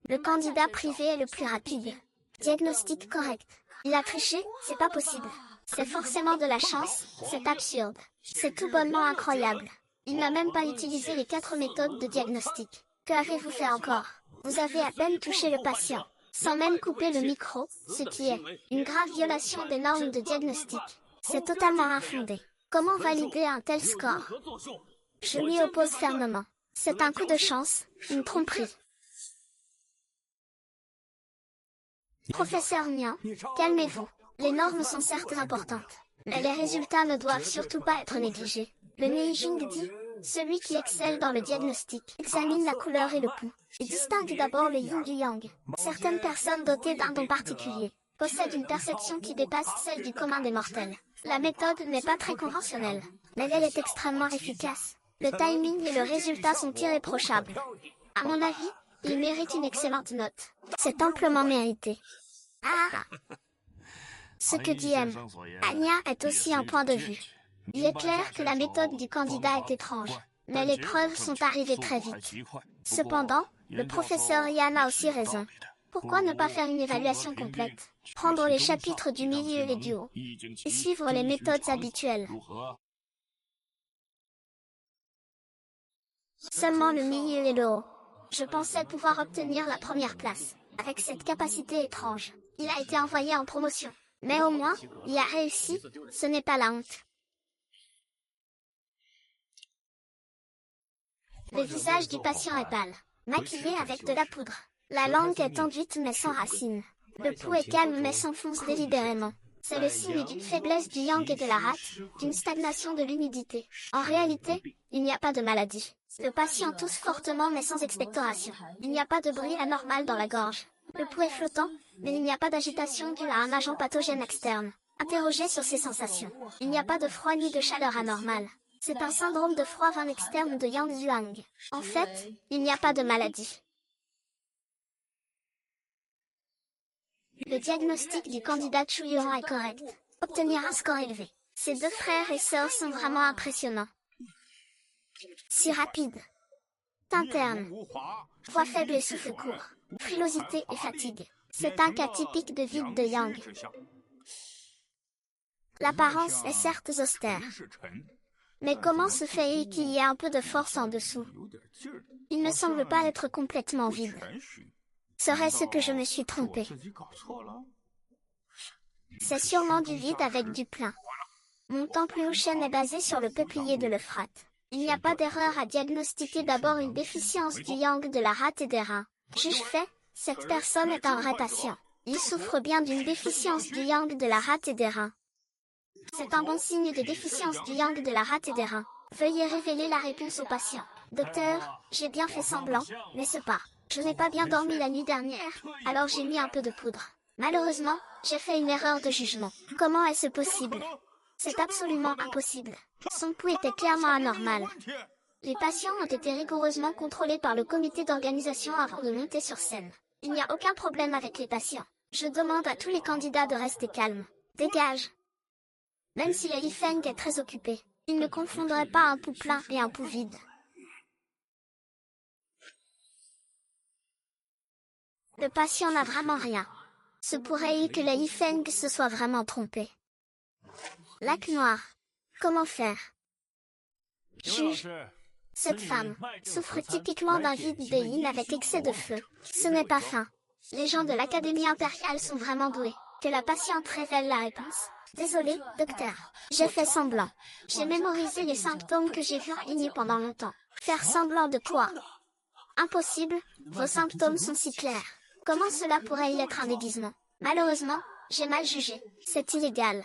Le candidat privé est le plus rapide. Diagnostic correct. Il a triché, c'est pas possible. C'est forcément de la chance, c'est absurde. C'est tout bonnement incroyable. Il n'a même pas utilisé les 4 méthodes de diagnostic. Que avez-vous fait encore? Vous avez à peine touché le patient, sans même couper le micro, ce qui est une grave violation des normes de diagnostic. C'est totalement infondé. Comment valider un tel score? Je m'y oppose fermement. C'est un coup de chance, une tromperie. Professeur Nian, calmez-vous. Les normes sont certes importantes, mais les résultats ne doivent surtout pas être négligés. Le Neijing dit, celui qui excelle dans le diagnostic examine la couleur et le pouls. Il distingue d'abord le yin du yang. Certaines personnes dotées d'un don particulier possèdent une perception qui dépasse celle du commun des mortels. La méthode n'est pas très conventionnelle, mais elle est extrêmement efficace. Le timing et le résultat sont irréprochables. À mon avis, il mérite une excellente note. C'est amplement mérité. Ah! Ce que dit M. Anya est aussi un point de vue. Il est clair que la méthode du candidat est étrange, mais les preuves sont arrivées très vite. Cependant, le professeur Yan a aussi raison. Pourquoi ne pas faire une évaluation complète? Prendre les chapitres du milieu et du haut, et suivre les méthodes habituelles. Seulement le milieu et le haut. Je pensais pouvoir obtenir la première place. Avec cette capacité étrange, il a été envoyé en promotion. Mais au moins, il a réussi, ce n'est pas la honte. Le visage du patient est pâle, maquillé avec de la poudre. La langue est enduite mais sans racines. Le pouls est calme mais s'enfonce délibérément. C'est le signe d'une faiblesse du yang et de la rate, d'une stagnation de l'humidité. En réalité, il n'y a pas de maladie. Le patient tousse fortement mais sans expectoration. Il n'y a pas de bruit anormal dans la gorge. Le pouls est flottant, mais il n'y a pas d'agitation due à un agent pathogène externe. Interrogé sur ses sensations. Il n'y a pas de froid ni de chaleur anormale. C'est un syndrome de froid vein externe de Yang Zhuang. En fait, il n'y a pas de maladie. Le diagnostic du candidat Chu Yuan est correct. Obtenir un score élevé. Ses 2 frères et sœurs sont vraiment impressionnants. Si rapide. Interne. Voix faible et souffle court. Frilosité et fatigue. C'est un cas typique de vide de Yang. L'apparence est certes austère. Mais comment se fait-il qu'il y ait un peu de force en dessous? Il ne semble pas être complètement vide. Serait-ce que je me suis trompé? C'est sûrement du vide avec du plein. Mon temple Ushen est basé sur le peuplier de l'Euphrate. Il n'y a pas d'erreur à diagnostiquer d'abord une déficience du yang de la rate et des reins. Juge fait, cette personne est un vrai patient. Il souffre bien d'une déficience du yang de la rate et des reins. C'est un bon signe de déficience du yang de la rate et des reins. Veuillez révéler la réponse au patient. Docteur, j'ai bien fait semblant, mais c'est pas. Je n'ai pas bien dormi la nuit dernière, alors j'ai mis un peu de poudre. Malheureusement, j'ai fait une erreur de jugement. Comment est-ce possible? C'est absolument impossible. Son pouls était clairement anormal. Les patients ont été rigoureusement contrôlés par le comité d'organisation avant de monter sur scène. Il n'y a aucun problème avec les patients. Je demande à tous les candidats de rester calmes. Dégage. Même si le Yifeng est très occupé, il ne confondrait pas un pouls plein et un pouls vide. Le patient n'a vraiment rien. Se pourrait-il que le Yifeng se soit vraiment trompé? Lac noir. Comment faire? Juge. Cette femme souffre typiquement d'un vide béin avec excès de feu. Ce n'est pas fin. Les gens de l'Académie impériale sont vraiment doués. Que la patiente révèle la réponse. Désolé, docteur. J'ai fait semblant. J'ai mémorisé les symptômes que j'ai vus régner pendant longtemps. Faire semblant de quoi? Impossible, vos symptômes sont si clairs. Comment cela pourrait y être un déguisement? Malheureusement, j'ai mal jugé. C'est illégal.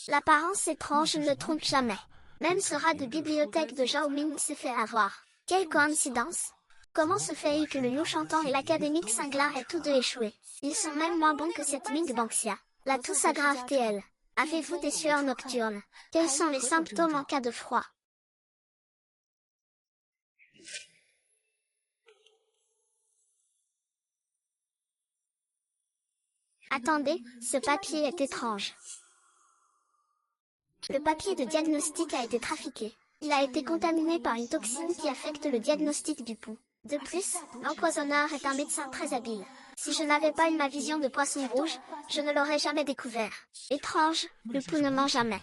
L'apparence étrange ne trompe jamais. Même ce rat de bibliothèque de Zhao Ming s'est fait avoir. Quelle coïncidence! Comment se fait-il que le lion chantant et l'académique cinglant aient tous deux échoué? Ils sont même moins bons que cette Ming Banxia. La toux s'aggrave-t-elle? Avez-vous des sueurs nocturnes? Quels sont les symptômes en cas de froid? Attendez, ce papier est étrange. Le papier de diagnostic a été trafiqué. Il a été contaminé par une toxine qui affecte le diagnostic du pouls. De plus, l'empoisonneur est un médecin très habile. Si je n'avais pas eu ma vision de poisson rouge, je ne l'aurais jamais découvert. Étrange, le pouls ne ment jamais.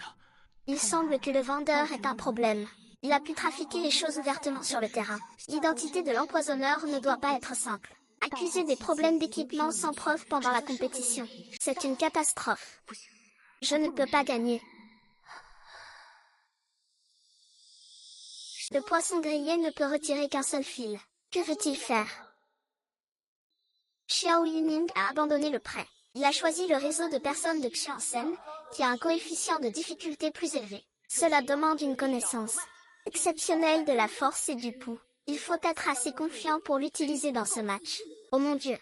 Il semble que le vendeur est un problème. Il a pu trafiquer les choses ouvertement sur le terrain. L'identité de l'empoisonneur ne doit pas être simple. Accuser des problèmes d'équipement sans preuve pendant la compétition. C'est une catastrophe. Je ne peux pas gagner. Le poisson grillé ne peut retirer qu'un seul fil. Que veut-il faire? Xiao Yuning a abandonné le prêt. Il a choisi le réseau de personnes de Xiansen, qui a un coefficient de difficulté plus élevé. Cela demande une connaissance exceptionnelle de la force et du pouls. Il faut être assez confiant pour l'utiliser dans ce match. Oh mon Dieu!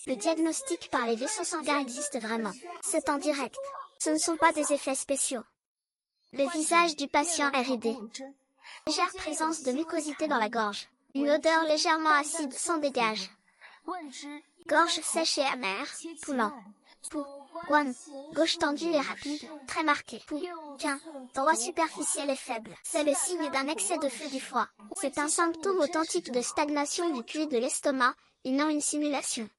Le diagnostic par les vaisseaux sanguins existe vraiment. C'est en direct. Ce ne sont pas des effets spéciaux. Le visage du patient est ridé. Légère présence de mucosité dans la gorge. Une odeur légèrement acide s'en dégage. Gorge sèche et amère, poulant. Pou, guan, gauche tendue et rapide, très marquée. Pou, quin, droit superficiel et faible. C'est le signe d'un excès de feu du foie. C'est un symptôme authentique de stagnation du cul et de l'estomac, et non une simulation.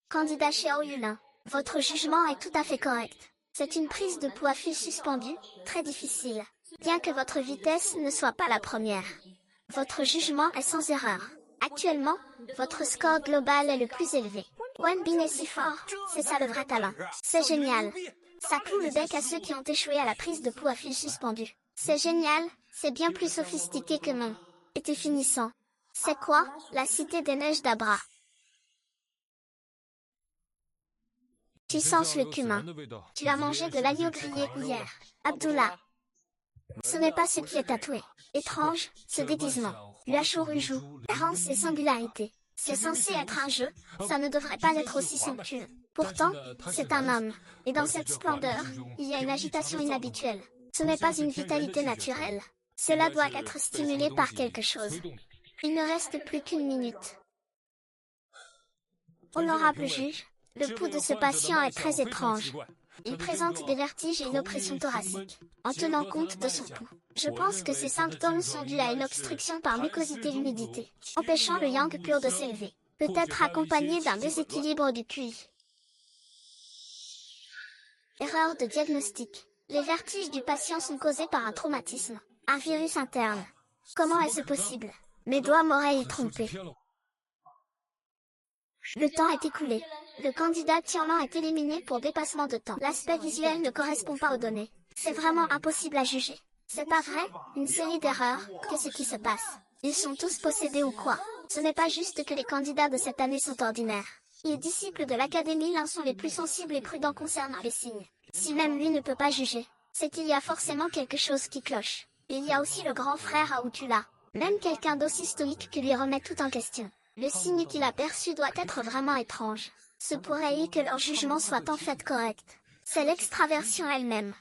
Candidat Xiao Yulin, votre jugement est tout à fait correct. C'est une prise de pouls à fil suspendu, très difficile. Bien que votre vitesse ne soit pas la première. Votre jugement est sans erreur. Actuellement, votre score global est le plus élevé. Wen Bin est si fort, c'est ça le vrai talent. C'est génial. Ça cloue le bec à ceux qui ont échoué à la prise de pouls à fil suspendu. C'est génial, c'est bien plus sophistiqué que mon. Et finissant. C'est quoi, la cité des neiges d'Abra? Puissance le cumin. Tu as mangé de l'agneau grillé hier, Abdullah. Ce n'est pas ce qui est tatoué. Étrange, ce déguisement. Luachoruju, errance et singularité. C'est censé être un jeu, ça ne devrait pas être aussi somptueux. Pourtant, c'est un homme. Et dans cette splendeur, il y a une agitation inhabituelle. Ce n'est pas une vitalité naturelle. Cela doit être stimulé par quelque chose. Il ne reste plus qu'une minute. Honorable juge, le pouls de ce patient est très étrange. Il présente des vertiges et une oppression thoracique. En tenant compte de son pouls, je pense que ces symptômes sont dus à une obstruction par mucosité l'humidité, empêchant le yang pur de s'élever. Peut-être accompagné d'un déséquilibre du QI. Erreur de diagnostic. Les vertiges du patient sont causés par un traumatisme, un virus interne. Comment est-ce possible? Mes doigts m'auraient trompé. Le temps est écoulé. Le candidat Tianlan est éliminé pour dépassement de temps. L'aspect visuel ne correspond pas aux données. C'est vraiment impossible à juger. C'est pas vrai, une série d'erreurs, qu'est-ce qui se passe? Ils sont tous possédés ou quoi? Ce n'est pas juste que les candidats de cette année sont ordinaires. Les disciples de l'académie l'un sont les plus sensibles et prudents concernant les signes. Si même lui ne peut pas juger, c'est qu'il y a forcément quelque chose qui cloche. Il y a aussi le grand frère Aoutula. Même quelqu'un d'aussi stoïque que lui remet tout en question. Le signe qu'il a perçu doit être vraiment étrange. Se pourrait-il que leur jugement soit en fait correct? C'est l'extraversion elle-même.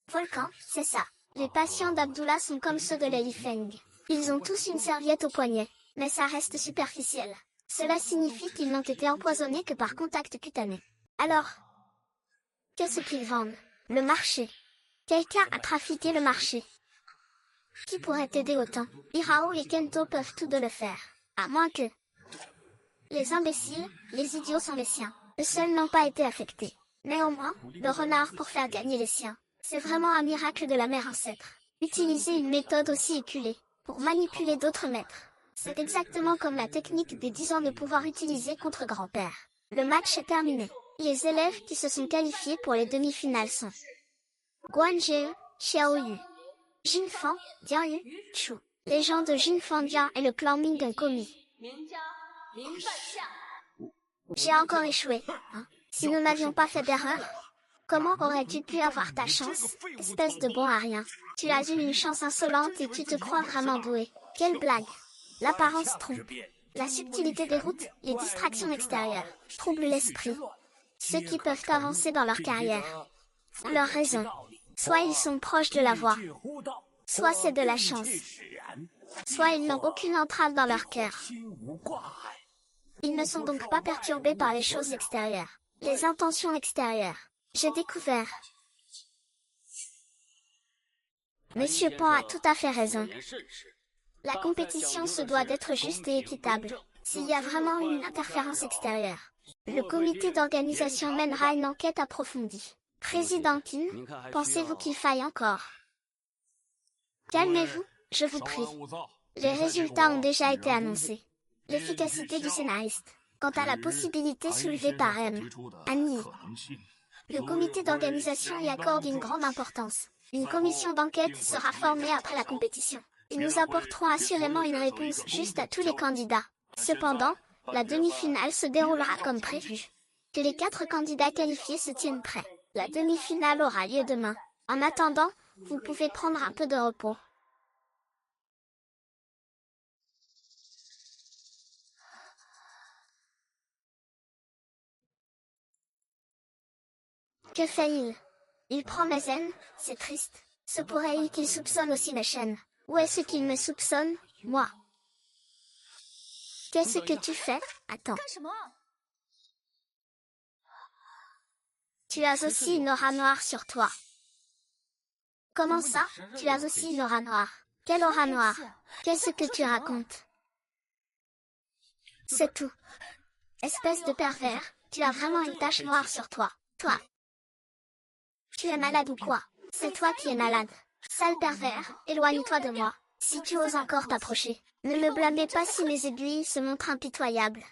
Volcan, c'est ça. Les patients d'Abdullah sont comme ceux de Lei Feng. Ils ont tous une serviette au poignet, mais ça reste superficiel. Cela signifie qu'ils n'ont été empoisonnés que par contact cutané. Alors, qu'est-ce qu'ils vendent? Le marché. Quelqu'un a trafiqué le marché. Qui pourrait t'aider autant? Irao et Kento peuvent tous deux le faire. À moins que... Les imbéciles, les idiots sont les siens. Eux seuls n'ont pas été affectés. Néanmoins, le renard pour faire gagner les siens, c'est vraiment un miracle de la mère ancêtre. Utiliser une méthode aussi éculée, pour manipuler d'autres maîtres. C'est exactement comme la technique des 10 ans de pouvoir utiliser contre grand-père. Le match est terminé. Les élèves qui se sont qualifiés pour les demi-finales sont Guan Zhe, Xiaoyu, Jinfang, Dianyu, Chu. Les gens de Jinfangjiang et le clan Ming Komi. J'ai encore échoué, hein. Si nous n'avions pas fait d'erreur, comment aurais-tu pu avoir ta chance, espèce de bon à rien? Tu as eu une chance insolente et tu te crois vraiment doué. Quelle blague! L'apparence trompe. La subtilité déroute, les distractions extérieures troublent l'esprit. Ceux qui peuvent avancer dans leur carrière ont leur raison. Soit ils sont proches de la voie, soit c'est de la chance, soit ils n'ont aucune entrave dans leur cœur. Ils ne sont donc pas perturbés par les choses extérieures, les intentions extérieures. J'ai découvert. Monsieur Pan a tout à fait raison. La compétition se doit d'être juste et équitable. S'il y a vraiment une interférence extérieure, le comité d'organisation mènera une enquête approfondie. Président Qin, pensez-vous qu'il faille encore? Calmez-vous, je vous prie. Les résultats ont déjà été annoncés. L'efficacité du scénariste, quant à la possibilité soulevée par Annie. Le comité d'organisation y accorde une grande importance. Une commission d'enquête sera formée après la compétition. Ils nous apporteront assurément une réponse juste à tous les candidats. Cependant, la demi-finale se déroulera comme prévu. Que les 4 candidats qualifiés se tiennent prêts. La demi-finale aura lieu demain. En attendant, vous pouvez prendre un peu de repos. Que fait-il? Il prend mes ailes, c'est triste. Se pourrait-il qu'il soupçonne aussi mes chaînes? Ou est-ce qu'il me soupçonne, moi? Qu'est-ce que tu fais? Attends. Tu as aussi une aura noire sur toi. Comment ça? Tu as aussi une aura noire. Quelle aura noire? Qu'est-ce que tu racontes? C'est tout. Espèce de pervers, tu as vraiment une tache noire sur toi. Toi. Tu es malade ou quoi? C'est toi qui es malade. Sale pervers, éloigne-toi de moi. Si tu oses encore t'approcher, ne me blâmez pas si mes aiguilles se montrent impitoyables.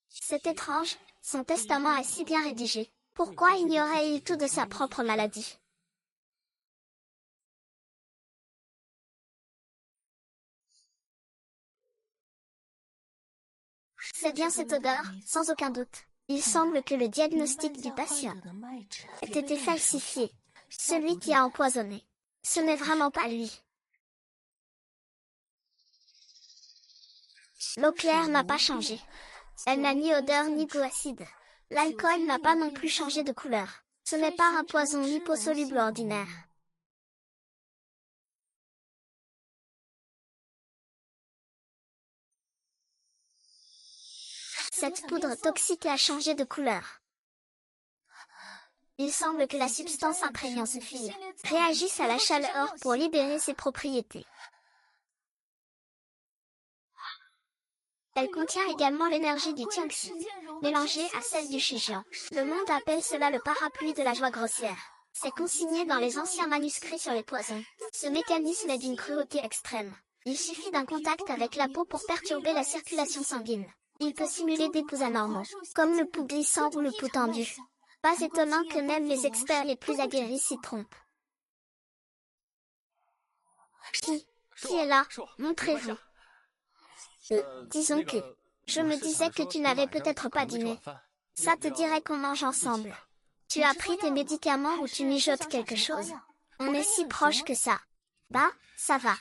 C'est étrange, son testament est si bien rédigé. Pourquoi ignorait-il tout de sa propre maladie? C'est bien cette odeur, sans aucun doute. Il semble que le diagnostic du patient ait été falsifié. Celui qui a empoisonné. Ce n'est vraiment pas lui. L'eau claire n'a pas changé. Elle n'a ni odeur ni goût acide. L'alcool n'a pas non plus changé de couleur. Ce n'est pas un poison liposoluble ordinaire. Cette poudre toxique a changé de couleur. Il semble que la substance imprégnant ce fil réagisse à la chaleur pour libérer ses propriétés. Elle contient également l'énergie du Tianxi, mélangée à celle du Shijian. Le monde appelle cela le parapluie de la joie grossière. C'est consigné dans les anciens manuscrits sur les poisons. Ce mécanisme est d'une cruauté extrême. Il suffit d'un contact avec la peau pour perturber la circulation sanguine. Il peut simuler des pouls anormaux, comme le pouls glissant ou le pouls tendu. Pas étonnant que même les experts les plus aguerris s'y trompent. Qui est là? Montrez-vous. Disons que, je me disais que tu n'avais peut-être pas dîné. Ça te dirait qu'on mange ensemble. Tu as pris tes médicaments ou tu mijotes quelque chose? On est si proche que ça. Bah, ça va.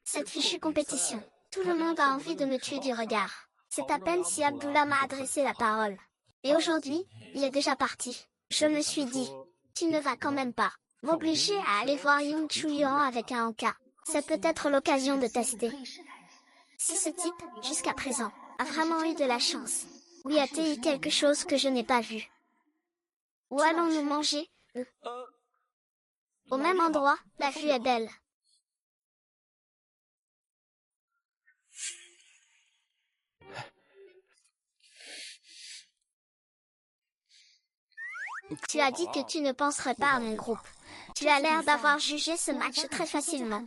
Cette fichue compétition. Tout le monde a envie de me tuer du regard. C'est à peine si Abdullah m'a adressé la parole. Et aujourd'hui, il est déjà parti. Je me suis dit, tu ne vas quand même pas m'obliger à aller voir Yung Chu-Yuan avec un Anka. C'est peut-être l'occasion de tester. Si ce type, jusqu'à présent, a vraiment eu de la chance. Lui a-t-il quelque chose que je n'ai pas vu? Où allons-nous manger? Au même endroit, la vue est belle. Tu as dit que tu ne penserais pas à mon groupe. Tu as l'air d'avoir jugé ce match très facilement.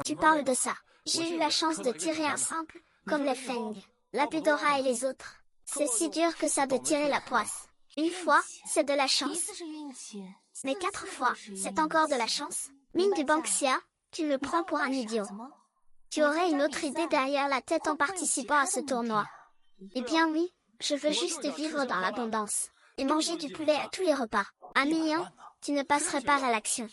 Tu parles de ça. J'ai eu la chance de tirer un simple, comme les Feng, la Budora et les autres. C'est si dur que ça de tirer la poisse. Une fois, c'est de la chance. Mais 4 fois, c'est encore de la chance. Mine du Banksia, tu me prends pour un idiot. Tu aurais une autre idée derrière la tête en participant à ce tournoi. Eh bien oui, je veux juste vivre dans l'abondance. Et manger du poulet à tous les repas. 1 million, tu ne passerais pas à l'action.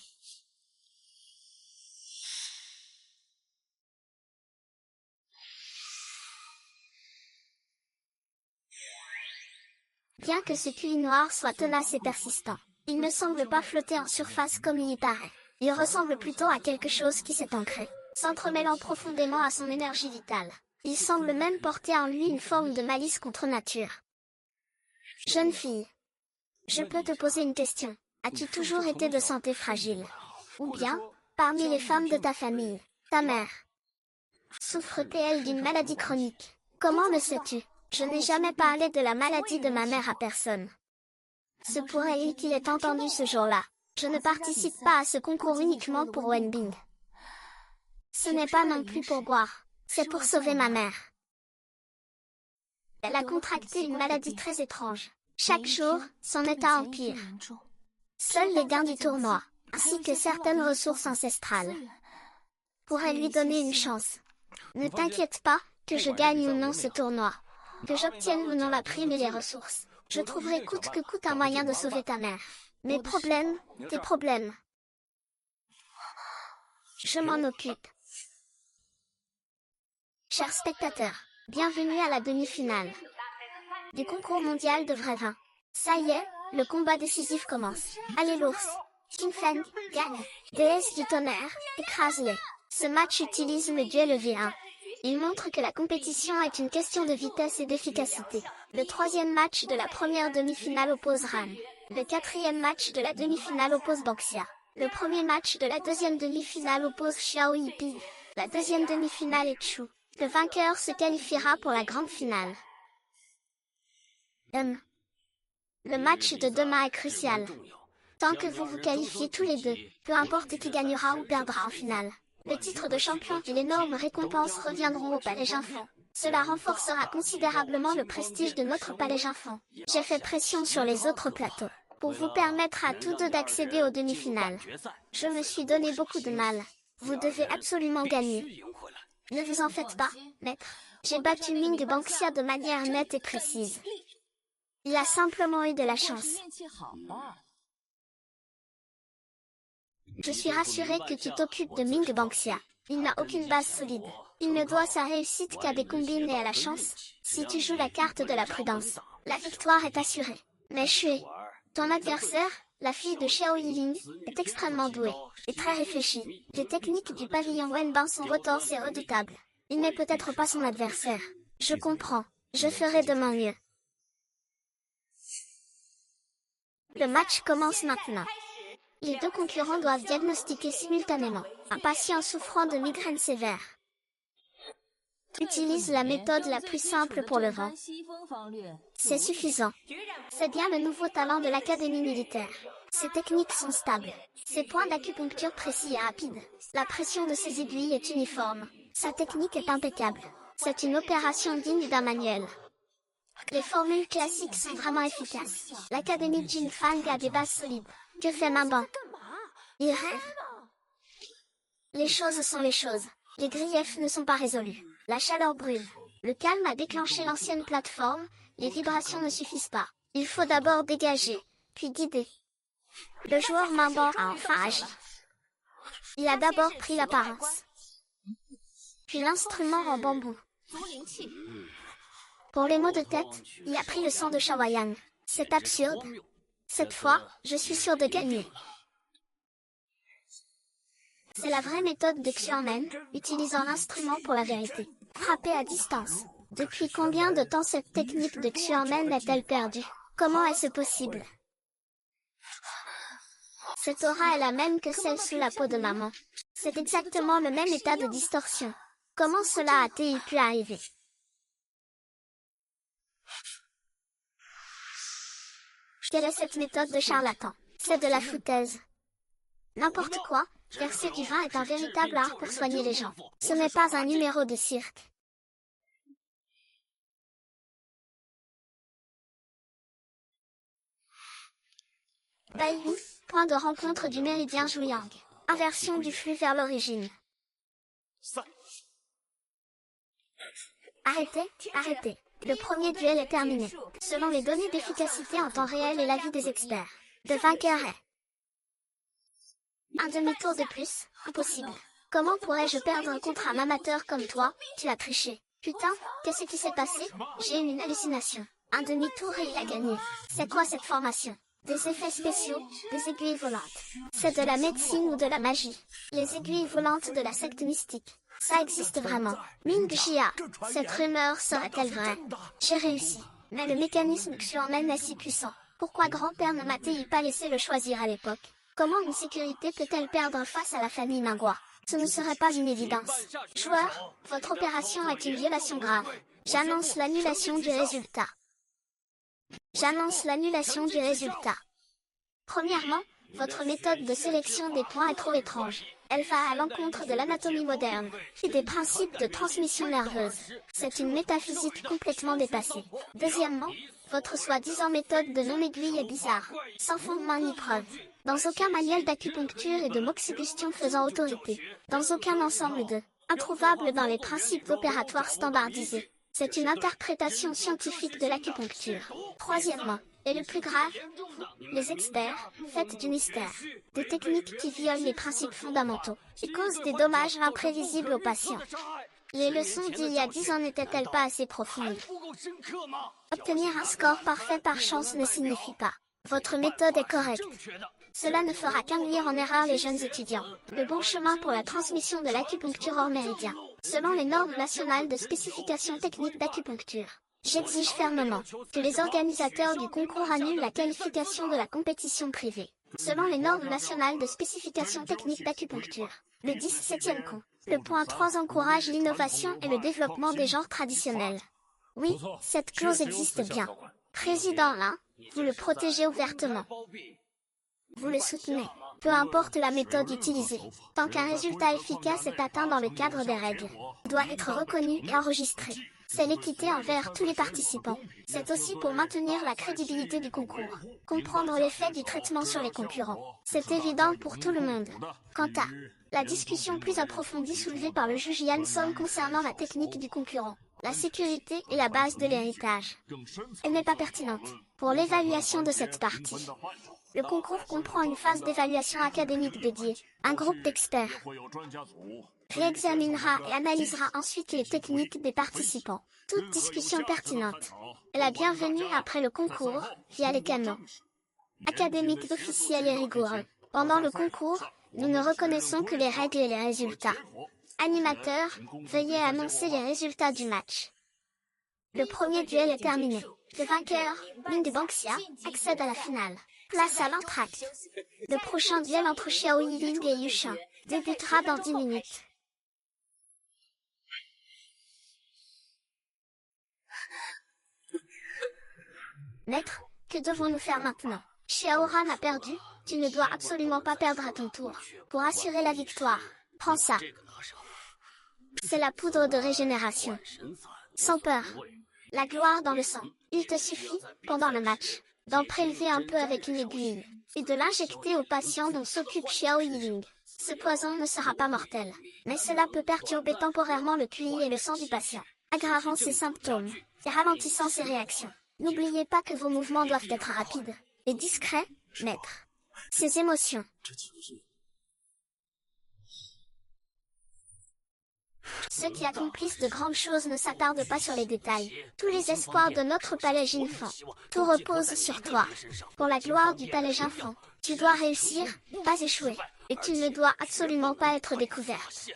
Bien que ce QI noir soit tenace et persistant, il ne semble pas flotter en surface comme il y paraît. Il ressemble plutôt à quelque chose qui s'est ancré, s'entremêlant profondément à son énergie vitale. Il semble même porter en lui une forme de malice contre nature. Jeune fille, je peux te poser une question. As-tu toujours été de santé fragile? Ou bien, parmi les femmes de ta famille, ta mère souffre-t-elle d'une maladie chronique? Comment le sais-tu? Je n'ai jamais parlé de la maladie de ma mère à personne. Se pourrait-il qu'il ait entendu ce jour-là? Je ne participe pas à ce concours uniquement pour Wenbing. Ce n'est pas non plus pour boire, c'est pour sauver ma mère. Elle a contracté une maladie très étrange. Chaque jour, son état empire. Seuls les gains du tournoi, ainsi que certaines ressources ancestrales, pourraient lui donner une chance. Ne t'inquiète pas, que je gagne ou non ce tournoi, que j'obtienne ou non la prime et les ressources. Je trouverai coûte que coûte un moyen de sauver ta mère. Mes problèmes, tes problèmes. Je m'en occupe. Chers spectateurs, bienvenue à la demi-finale du concours mondial de vrai vin. Ça y est, le combat décisif commence. Allez l'ours, King Feng, gagne. Déesse du tonnerre, écrase-les. Ce match utilise le duel V1. Il montre que la compétition est une question de vitesse et d'efficacité. Le troisième match de la première demi-finale oppose Ran. Le quatrième match de la demi-finale oppose Banksia. Le premier match de la deuxième demi-finale oppose Xiao Yipi. La deuxième demi-finale est Chu. Le vainqueur se qualifiera pour la grande finale. Le match de demain est crucial. Tant que vous vous qualifiez tous les deux, peu importe qui gagnera ou perdra en finale. Le titre de champion et l'énorme récompense reviendront au Palais Jinfeng. Cela renforcera considérablement le prestige de notre Palais Jinfeng. J'ai fait pression sur les autres plateaux, pour vous permettre à tous deux d'accéder aux demi-finales. Je me suis donné beaucoup de mal. Vous devez absolument gagner. Ne vous en faites pas, maître. J'ai battu Ming Banksia de manière nette et précise. Il a simplement eu de la chance. Je suis rassurée que tu t'occupes de Ming Banksia. Il n'a aucune base solide. Il ne doit sa réussite qu'à des combines et à la chance. Si tu joues la carte de la prudence, la victoire est assurée. Mais Shui, ton adversaire, la fille de Xiao Yiling, est extrêmement douée et très réfléchie. Les techniques du pavillon Wenbin sont retorses et redoutables. Il n'est peut-être pas son adversaire. Je comprends. Je ferai de mon mieux. Le match commence maintenant. Les deux concurrents doivent diagnostiquer simultanément un patient souffrant de migraine sévère. Utilise la méthode la plus simple pour le vent. C'est suffisant. C'est bien le nouveau talent de l'Académie militaire. Ses techniques sont stables. Ses points d'acupuncture précis et rapides. La pression de ses aiguilles est uniforme. Sa technique est impeccable. C'est une opération digne d'un manuel. Les formules classiques sont vraiment efficaces. L'Académie Jinfeng a des bases solides. Que fait Mimban? Il rêve. Les choses sont les choses. Les griefs ne sont pas résolus. La chaleur brûle. Le calme a déclenché l'ancienne plateforme. Les vibrations ne suffisent pas. Il faut d'abord dégager, puis guider. Le joueur Mimban a enfin agi. Il a d'abord pris l'apparence, puis l'instrument en bambou. Pour les mots de tête, il a pris le sang de Shawayang. C'est absurde. Cette fois, je suis sûr de gagner. C'est la vraie méthode de Xiaomen, utilisant l'instrument pour la vérité. Frapper à distance. Depuis combien de temps cette technique de Xiaomen est-elle perdue? Comment est-ce possible? Cette aura est la même que celle sous la peau de maman. C'est exactement le même état de distorsion. Comment cela a-t-il pu arriver? Quelle est cette méthode de charlatan? C'est de la foutaise. N'importe quoi, verser du vin est un véritable art pour soigner les gens. Ce n'est pas un numéro de cirque. Baiyu, point de rencontre du méridien Jouyang. Inversion du flux vers l'origine. Arrêtez, arrêtez. Le premier duel est terminé. Selon les données d'efficacité en temps réel et l'avis des experts, le vainqueur est... Un demi-tour de plus, impossible. Comment pourrais-je perdre contre un amateur comme toi? Tu as triché. Putain, qu'est-ce qui s'est passé? J'ai eu une hallucination. Un demi-tour et il a gagné. C'est quoi cette formation? Des effets spéciaux, des aiguilles volantes. C'est de la médecine ou de la magie? Les aiguilles volantes de la secte mystique. Ça existe vraiment. Ming Jia, cette rumeur serait-elle vraie? J'ai réussi. Mais le mécanisme Xuanmen est si puissant. Pourquoi grand-père ne m'a-t-il pas laissé le choisir à l'époque? Comment une sécurité peut-elle perdre face à la famille Mingua? Ce ne serait pas une évidence. Joueur, votre opération est une violation grave. J'annonce l'annulation du résultat. J'annonce l'annulation du résultat. Premièrement, votre méthode de sélection des points est trop étrange. Elle va à l'encontre de l'anatomie moderne et des principes de transmission nerveuse. C'est une métaphysique complètement dépassée. Deuxièmement, votre soi-disant méthode de non-aiguille est bizarre, sans fondement ni preuve. Dans aucun manuel d'acupuncture et de moxibustion faisant autorité. Dans aucun ensemble de introuvable dans les principes opératoires standardisés. C'est une interprétation scientifique de l'acupuncture. Troisièmement, et le plus grave, les experts, faites du mystère. Des techniques qui violent les principes fondamentaux et causent des dommages imprévisibles aux patients. Les leçons d'il y a 10 ans n'étaient-elles pas assez profondes? Obtenir un score parfait par chance ne signifie pas. Votre méthode est correcte. Cela ne fera qu'induire en erreur les jeunes étudiants. Le bon chemin pour la transmission de l'acupuncture hors méridien. Selon les normes nationales de spécification technique d'acupuncture, j'exige fermement que les organisateurs du concours annulent la qualification de la compétition privée. Selon les normes nationales de spécification technique d'acupuncture, le 17e con. Le point 3 encourage l'innovation et le développement des genres traditionnels. Oui, cette clause existe bien. Président 1, vous le protégez ouvertement. Vous le soutenez, peu importe la méthode utilisée, tant qu'un résultat efficace est atteint dans le cadre des règles, doit être reconnu et enregistré. C'est l'équité envers tous les participants. C'est aussi pour maintenir la crédibilité du concours. Comprendre l'effet du traitement sur les concurrents. C'est évident pour tout le monde. Quant à la discussion plus approfondie soulevée par le juge Yan Song concernant la technique du concurrent, la sécurité est la base de l'héritage. Elle n'est pas pertinente pour l'évaluation de cette partie. Le concours comprend une phase d'évaluation académique dédiée. Un groupe d'experts réexaminera et analysera ensuite les techniques des participants. Toute discussion pertinente est la bienvenue après le concours, via les canaux académiques officiels et rigoureux. Pendant le concours, nous ne reconnaissons que les règles et les résultats. Animateur, veuillez annoncer les résultats du match. Le premier duel est terminé. Le vainqueur, Ming Banxia, accède à la finale. Place à l'entracte. Le prochain duel entre Xiao Yiling et Yushin débutera dans 10 minutes. Maître, que devons-nous faire maintenant? Xiaoran a perdu, tu ne dois absolument pas perdre à ton tour. Pour assurer la victoire, prends ça. C'est la poudre de régénération. Sans peur. La gloire dans le sang. Il te suffit, pendant le match, d'en prélever un peu avec une aiguille, et de l'injecter au patient dont s'occupe Xiao Yiling. Ce poison ne sera pas mortel, mais cela peut perturber temporairement le QI et le sang du patient, aggravant ses symptômes, et ralentissant ses réactions. N'oubliez pas que vos mouvements doivent être rapides et discrets, maître. Ces émotions. Ceux qui accomplissent de grandes choses ne s'attardent pas sur les détails. Tous les espoirs de notre palais Jinfang. Tout repose sur toi. Pour la gloire du palais Jinfang, tu dois réussir, pas échouer. Et tu ne dois absolument pas être découverte.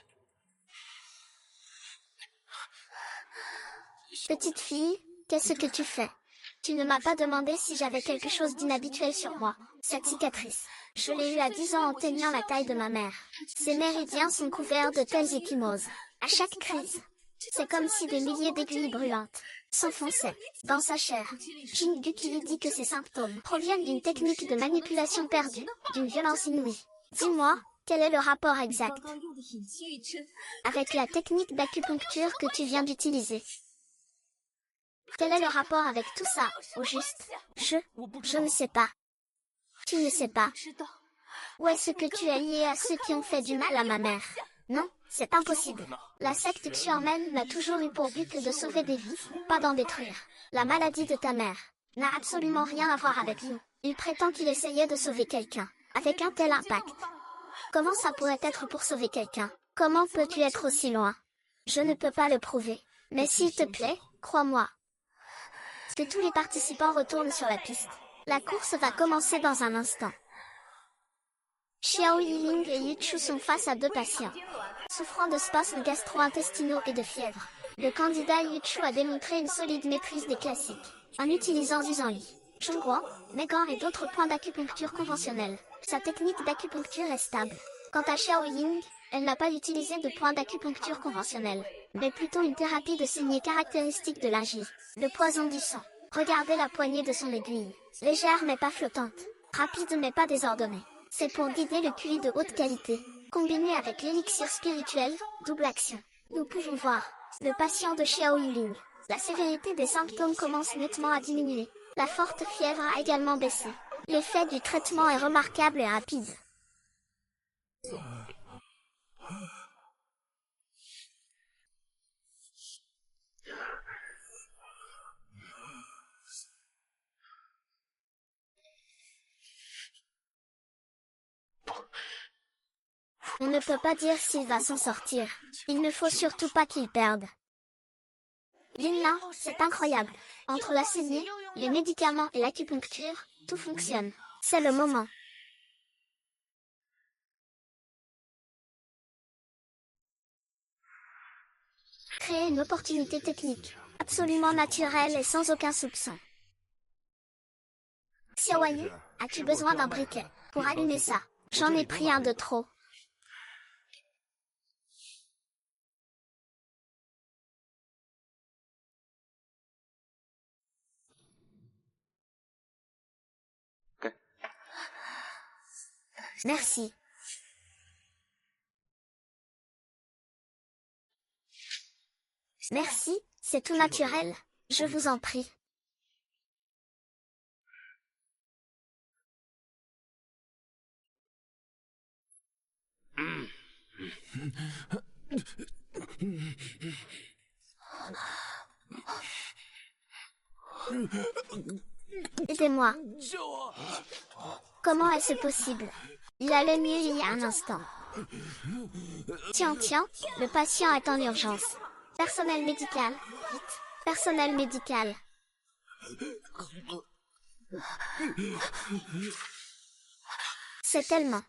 Petite fille, qu'est-ce que tu fais? Tu ne m'as pas demandé si j'avais quelque chose d'inhabituel sur moi. Cette cicatrice, je l'ai eue à 10 ans en teignant la taille de ma mère. Ces méridiens sont couverts de telles échymoses. À chaque crise, C'est comme si des milliers d'aiguilles brûlantes s'enfonçaient dans sa chair. Jinguki lui dit que ces symptômes proviennent d'une technique de manipulation perdue, d'une violence inouïe. Dis-moi, quel est le rapport exact avec la technique d'acupuncture que tu viens d'utiliser? Quel est le rapport avec tout ça, au juste? Je ne sais pas. Tu ne sais pas. Ou est-ce que tu es lié à ceux qui ont fait du mal à ma mère? Non, c'est impossible. La secte Xuanmen n'a toujours eu pour but que de sauver des vies, pas d'en détruire. La maladie de ta mère n'a absolument rien à voir avec nous. Il prétend qu'il essayait de sauver quelqu'un, avec un tel impact. Comment ça pourrait être pour sauver quelqu'un? Comment peux-tu être aussi loin? Je ne peux pas le prouver. Mais s'il te plaît, crois-moi. Que tous les participants retournent sur la piste. La course va commencer dans un instant. Xiao Yiling et Yichu sont face à deux patients souffrant de spasmes gastro-intestinaux et de fièvre. Le candidat Yichu a démontré une solide maîtrise des classiques, en utilisant Zhuzhanli, Zhongguo, Megan et d'autres points d'acupuncture conventionnels. Sa technique d'acupuncture est stable. Quant à Xiao Ying, elle n'a pas utilisé de points d'acupuncture conventionnels, mais plutôt une thérapie de saignée caractéristique de l'argile, le poison du sang. Regardez la poignée de son aiguille, légère mais pas flottante, rapide mais pas désordonnée. C'est pour guider le QI de haute qualité, combiné avec l'élixir spirituel, double action. Nous pouvons voir, le patient de Xiao Yiling. La sévérité des symptômes commence nettement à diminuer. La forte fièvre a également baissé. L'effet du traitement est remarquable et rapide. On ne peut pas dire s'il va s'en sortir. Il ne faut surtout pas qu'il perde. Lin, c'est incroyable. Entre la saignée, les médicaments et l'acupuncture, tout fonctionne. C'est le moment. Créer une opportunité technique, absolument naturelle et sans aucun soupçon. Xiaoyi, as-tu besoin d'un briquet pour allumer ça? J'en ai pris un de trop. Merci. Merci, c'est tout naturel. Je vous en prie. Aidez-moi. Comment est-ce possible? Il allait mieux il y a un instant. Tiens, le patient est en urgence. Personnel médical, vite. Personnel médical. C'est tellement.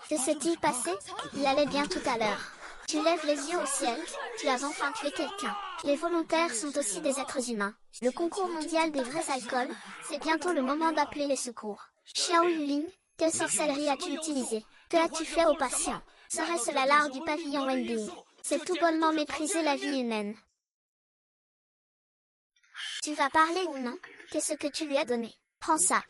Que s'est-il passé? Il allait bien tout à l'heure. Tu lèves les yeux au ciel, tu as enfin tué quelqu'un. Les volontaires sont aussi des êtres humains. Le concours mondial des vrais alcools, c'est bientôt le moment d'appeler les secours. Xiao Yuling, quelle sorcellerie as-tu utilisée? Que as-tu fait aux patients? Serait-ce la l'art du pavillon Wenbing? C'est tout bonnement mépriser la vie humaine. Tu vas parler ou non? Qu'est-ce que tu lui as donné? Prends ça.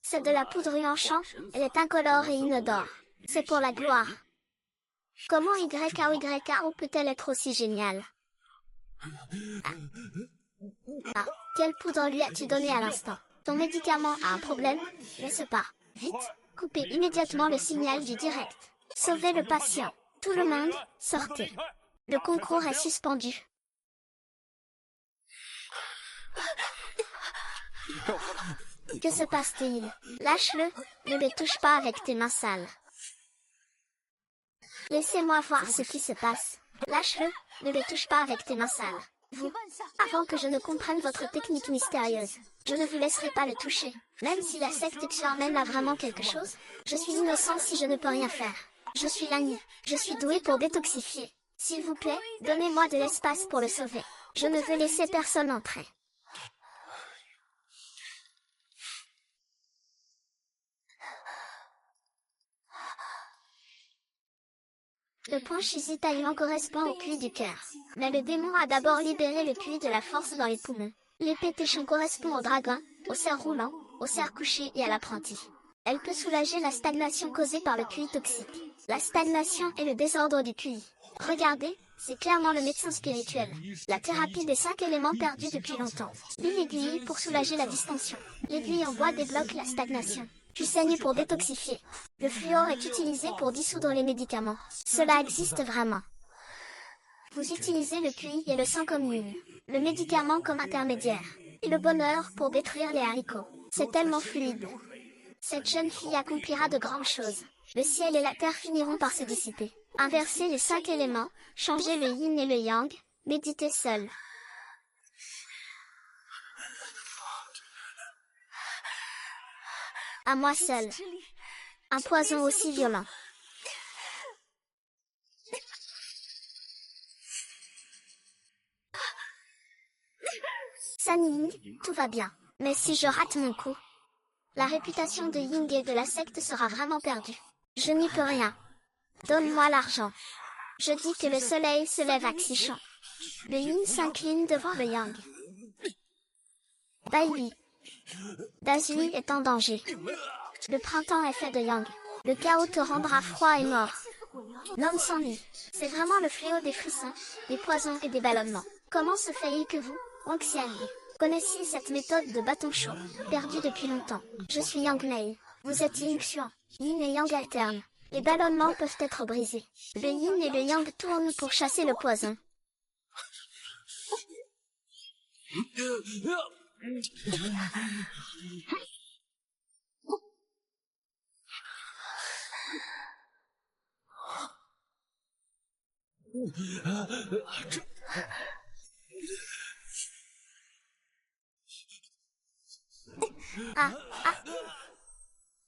C'est de la poudre Yuanshan, elle est incolore et inodore. C'est pour la gloire. Comment YKO peut-elle être aussi géniale? Ah, quelle poudre lui as-tu donné à l'instant? Ton médicament a un problème? Laisse pas. Vite, coupez immédiatement le signal du direct. Sauvez le patient. Tout le monde, sortez. Le concours est suspendu. Que se passe-t-il? Lâche-le, ne le touche pas avec tes mains sales. Laissez-moi voir ce qui se passe. Lâche-le, ne le touche pas avec tes mains sales. Vous, avant que je ne comprenne votre technique mystérieuse, je ne vous laisserai pas le toucher. Même si la secte Xuanmen a vraiment quelque chose, je suis innocent si je ne peux rien faire. Je suis Lani, je suis doué pour détoxifier. S'il vous plaît, donnez-moi de l'espace pour le sauver. Je ne veux laisser personne entrer. Le point Shizitalian correspond au puits du cœur. Mais le démon a d'abord libéré le puits de la force dans les poumons. L'épée Téchon correspond au dragon, au cerf roulant, au cerf couché et à l'apprenti. Elle peut soulager la stagnation causée par le puits toxique. La stagnation est le désordre du puits. Regardez, c'est clairement le médecin spirituel. La thérapie des 5 éléments perdus depuis longtemps. L'huile aiguille pour soulager la distension. L'aiguille en bois débloque la stagnation. Du saigne pour détoxifier. Le fluor est utilisé pour dissoudre les médicaments. Cela existe vraiment. Vous utilisez le puits et le sang comme huile. Le médicament comme intermédiaire. Et le bonheur pour détruire les haricots. C'est tellement fluide. Cette jeune fille accomplira de grandes choses. Le ciel et la terre finiront par se dissiper. Inversez les 5 éléments, changez le yin et le yang, méditez seul. À moi seul. Un poison aussi violent. San Ying, tout va bien. Mais si je rate mon coup, la réputation de Ying et de la secte sera vraiment perdue. Je n'y peux rien. Donne-moi l'argent. Je dis que le soleil se lève à Xishan. Le yin s'incline devant le yang. Baiyi. Dazui est en danger. Le printemps est fait de yang. Le chaos te rendra froid et mort. L'homme s'ennuie. C'est vraiment le fléau des frissons, des poisons et des ballonnements. Comment se fait-il que vous, Wang Xian, connaissiez cette méthode de bâton chaud, perdue depuis longtemps? Je suis Yang Mei. Vous êtes Yin Xuan. Yin et yang alternent. Les ballonnements peuvent être brisés. Le yin et le yang tournent pour chasser le poison. Ah, ah.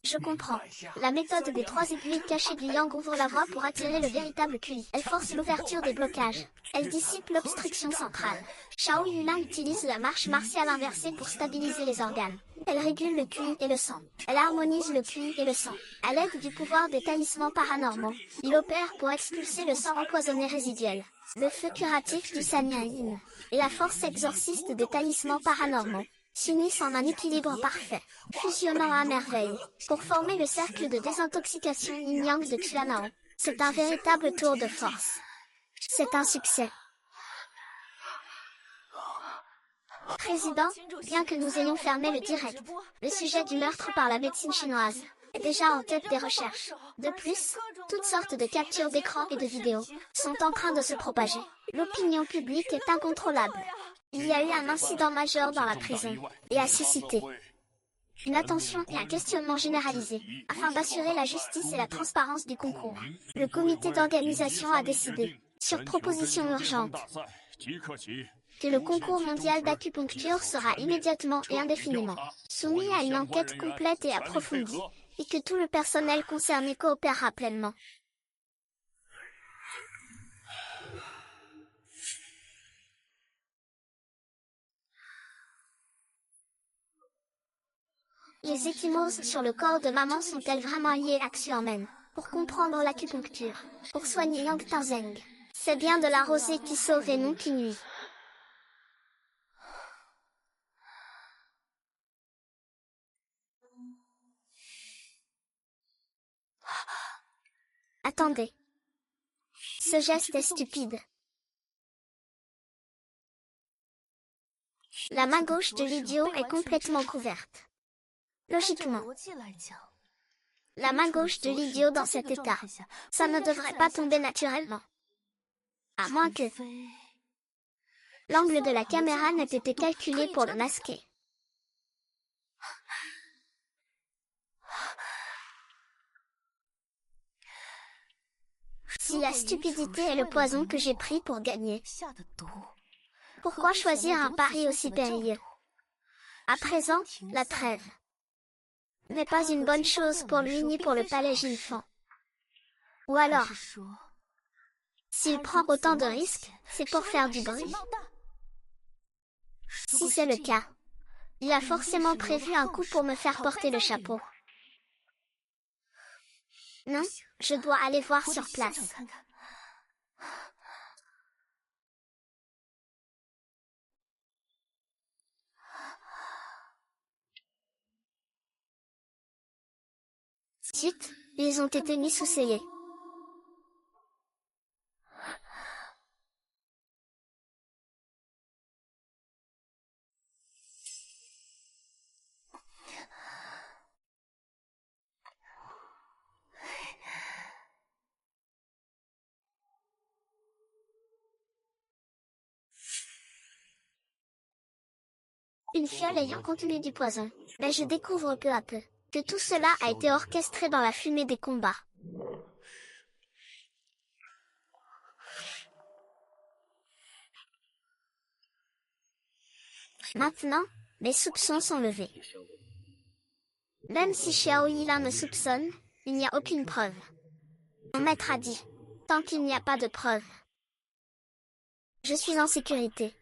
Je comprends. La méthode des 3 aiguilles cachées du yang ouvre la voie pour attirer le véritable QI. Elle force l'ouverture des blocages. Elle dissipe l'obstruction centrale. Shao Yulin utilise la marche martiale inversée pour stabiliser les organes. Elle régule le QI et le sang. Elle harmonise le QI et le sang. À l'aide du pouvoir des talismans paranormaux, il opère pour expulser le sang empoisonné résiduel. Le feu curatif du Sanyan Yin et la force exorciste des talismans paranormaux s'unissent en un équilibre parfait, fusionnant à merveille, pour former le cercle de désintoxication yin-yang de Xuanao. C'est un véritable tour de force. C'est un succès. Président, bien que nous ayons fermé le direct, le sujet du meurtre par la médecine chinoise est déjà en tête des recherches. De plus, toutes sortes de captures d'écran et de vidéos sont en train de se propager. L'opinion publique est incontrôlable. Il y a eu un incident majeur dans la prison, et a suscité une attention et un questionnement généralisé, afin d'assurer la justice et la transparence du concours. Le comité d'organisation a décidé, sur proposition urgente, que le concours mondial d'acupuncture sera immédiatement et indéfiniment soumis à une enquête complète et approfondie, et que tout le personnel concerné coopérera pleinement. Les échymoses sur le corps de maman sont-elles vraiment liées à Xuanmen? Pour comprendre l'acupuncture, pour soigner Yang Tenzeng, c'est bien de la rosée qui sauve et non qui nuit. Attendez. Ce geste est stupide. La main gauche de l'idiot est complètement couverte. Logiquement, la main gauche de l'idiot dans cet état, ça ne devrait pas tomber naturellement. À moins que l'angle de la caméra n'ait été calculé pour le masquer. Si la stupidité est le poison que j'ai pris pour gagner, pourquoi choisir un pari aussi périlleux? À présent, la trêve n'est pas une bonne chose pour lui ni pour le palais Jinfan. Ou alors, s'il prend autant de risques, c'est pour faire du bruit. Si c'est le cas, il a forcément prévu un coup pour me faire porter le chapeau. Non, je dois aller voir sur place. Chut, ils ont été mis sous scellé. Une fiole ayant contenu du poison. Mais je découvre peu à peu que tout cela a été orchestré dans la fumée des combats. Maintenant, mes soupçons sont levés. Même si Xiao Yila me soupçonne, il n'y a aucune preuve. Mon maître a dit, tant qu'il n'y a pas de preuve, je suis en sécurité.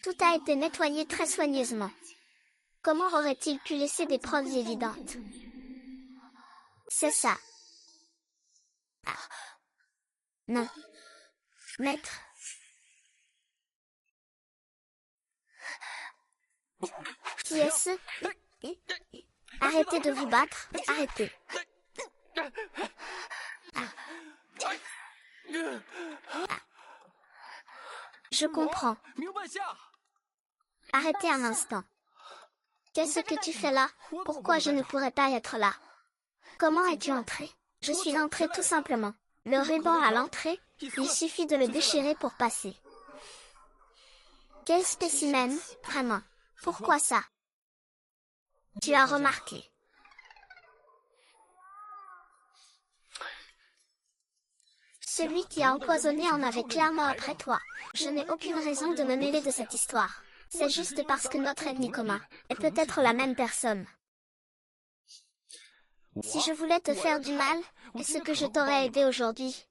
Tout a été nettoyé très soigneusement. Comment aurait-il pu laisser des preuves évidentes? C'est ça. Ah. Non. Maître. Qui est-ce? Arrêtez de vous battre, arrêtez. Ah. Ah. Je comprends. Arrêtez un instant. Qu'est-ce que tu fais là? Pourquoi je ne pourrais pas être là? Comment es-tu entré? Je suis entré tout simplement. Le ruban à l'entrée, il suffit de le déchirer pour passer. Quel spécimen, vraiment. Pourquoi ça? Tu as remarqué. Celui qui a empoisonné en avait clairement après toi. Je n'ai aucune raison de me mêler de cette histoire. C'est juste parce que notre ennemi commun est peut-être la même personne. Si je voulais te faire du mal, est-ce que je t'aurais aidé aujourd'hui?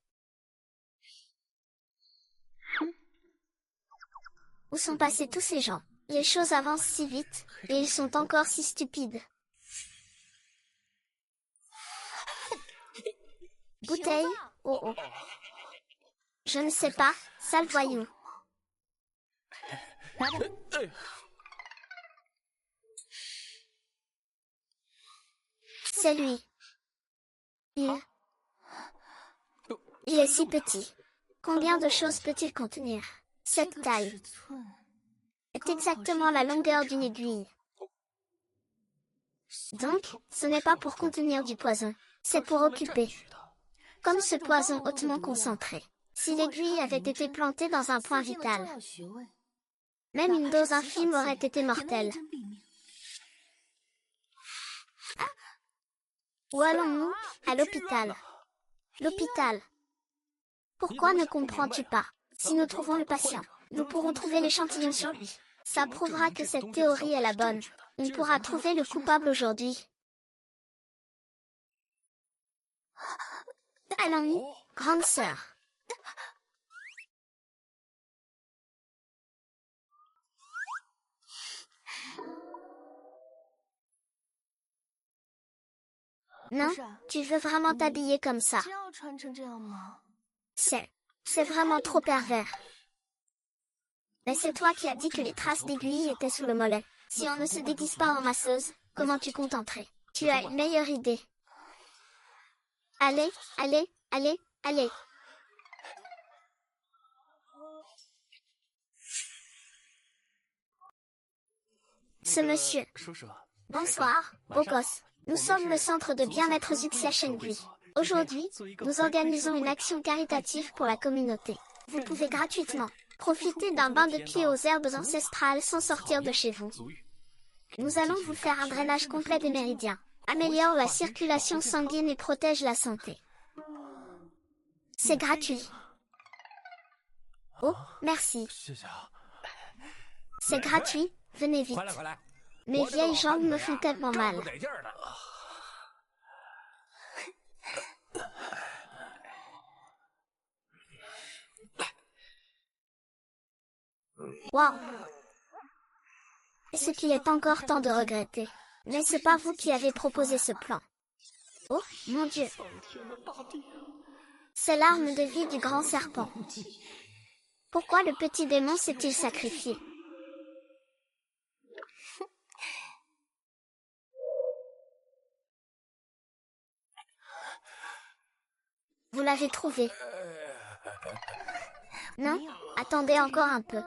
Où sont passés tous ces gens? Les choses avancent si vite, et ils sont encore si stupides. Bouteille? Oh oh. Je ne sais pas, sale voyou. C'est lui. Il est si petit. Combien de choses peut-il contenir? Cette taille est exactement la longueur d'une aiguille. Donc, ce n'est pas pour contenir du poison, c'est pour occuper. Comme ce poison hautement concentré. Si l'aiguille avait été plantée dans un point vital, même une dose infime aurait été mortelle. Où allons-nous? À l'hôpital. L'hôpital. Pourquoi ne comprends-tu pas? Si nous trouvons le patient, nous pourrons trouver l'échantillon sur lui. Ça prouvera que cette théorie est la bonne. On pourra trouver le coupable aujourd'hui. Allons-y, grande sœur. Non, tu veux vraiment t'habiller comme ça? C'est vraiment trop pervers. Mais c'est toi qui as dit que les traces d'aiguilles étaient sous le mollet. Si on ne se déguise pas en masseuse, comment tu comptes entrer? Tu as une meilleure idée. Allez, allez, allez, allez. Ce monsieur. Bonsoir, beau gosse. Nous sommes le centre de bien-être Zuxia Shenhui. Aujourd'hui, nous organisons une action caritative pour la communauté. Vous pouvez gratuitement profiter d'un bain de pied aux herbes ancestrales sans sortir de chez vous. Nous allons vous faire un drainage complet des méridiens, améliore la circulation sanguine et protège la santé. C'est gratuit. Oh, merci. C'est gratuit, venez vite. Mes vieilles jambes me font tellement mal. Waouh! Est-ce qu'il est encore temps de regretter? Mais c'est pas vous qui avez proposé ce plan. Oh, mon Dieu! C'est l'arme de vie du grand serpent. Pourquoi le petit démon s'est-il sacrifié? Vous l'avez trouvé? Non? Attendez encore un peu.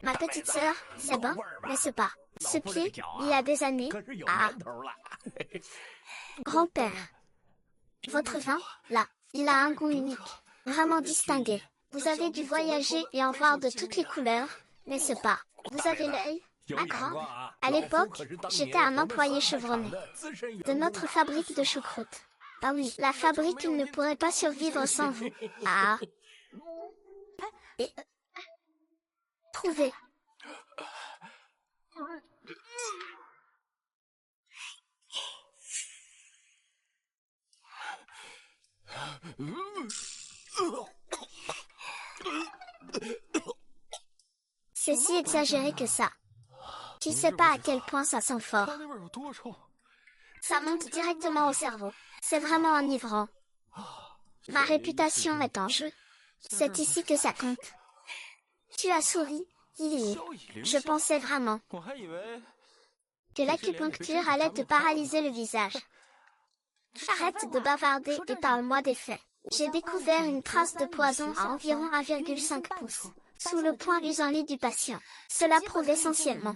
Ma petite sœur, c'est bon, n'est-ce pas? Ce pied, il y a des années. Ah! Grand-père. Votre vin, là, il a un goût unique, vraiment distingué. Vous avez dû voyager et en voir de toutes les couleurs, n'est-ce pas? Vous avez l'œil, ma grande. À l'époque, j'étais un employé chevronné de notre fabrique de choucroute. Ah oui, la fabrique ne pourrait pas survivre sans vous. Ah! Et... Trouvez. C'est si exagéré que ça. Tu sais pas à quel point ça sent fort. Ça monte directement au cerveau. C'est vraiment enivrant. Ma réputation est en jeu. C'est ici que ça compte. Tu as souri, Lily. Je pensais vraiment que l'acupuncture allait te paralyser le visage. Arrête de bavarder et parle-moi des faits. J'ai découvert une trace de poison à environ 1,5 pouces, sous le point usuel du patient. Cela prouve essentiellement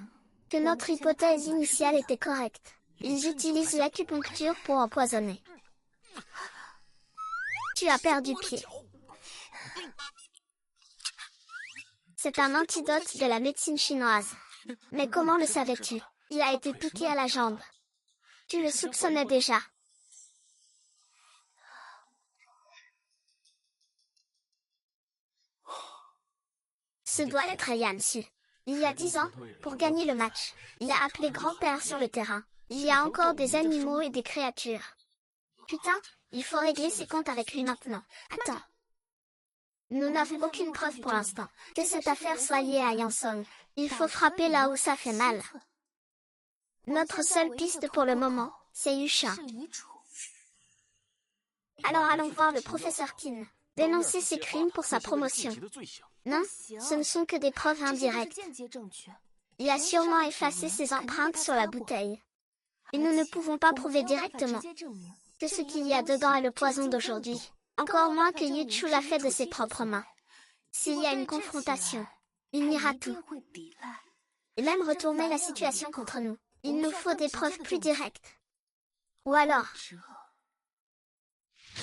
que notre hypothèse initiale était correcte. Ils utilisent l'acupuncture pour empoisonner. Tu as perdu pied. C'est un antidote de la médecine chinoise. Mais comment le savais-tu? Il a été piqué à la jambe. Tu le soupçonnais déjà. Ce doit être Yansu. Il y a 10 ans, pour gagner le match, il a appelé grand-père sur le terrain. Il y a encore des animaux et des créatures. Putain, il faut régler ses comptes avec lui maintenant. Attends. Nous n'avons aucune preuve pour l'instant que cette affaire soit liée à Yansong. Il faut frapper là où ça fait mal. Notre seule piste pour le moment, c'est Yusha. Alors allons voir le professeur Qin. Dénoncer ces crimes pour sa promotion. Non, ce ne sont que des preuves indirectes. Il a sûrement effacé ses empreintes sur la bouteille. Et nous ne pouvons pas prouver directement que ce qu'il y a dedans est le poison d'aujourd'hui. Encore moins que Yuchu l'a fait de ses propres mains. S'il y a une confrontation, il niera tout. Et même retourner la situation contre nous. Il nous faut des preuves plus directes. Ou alors,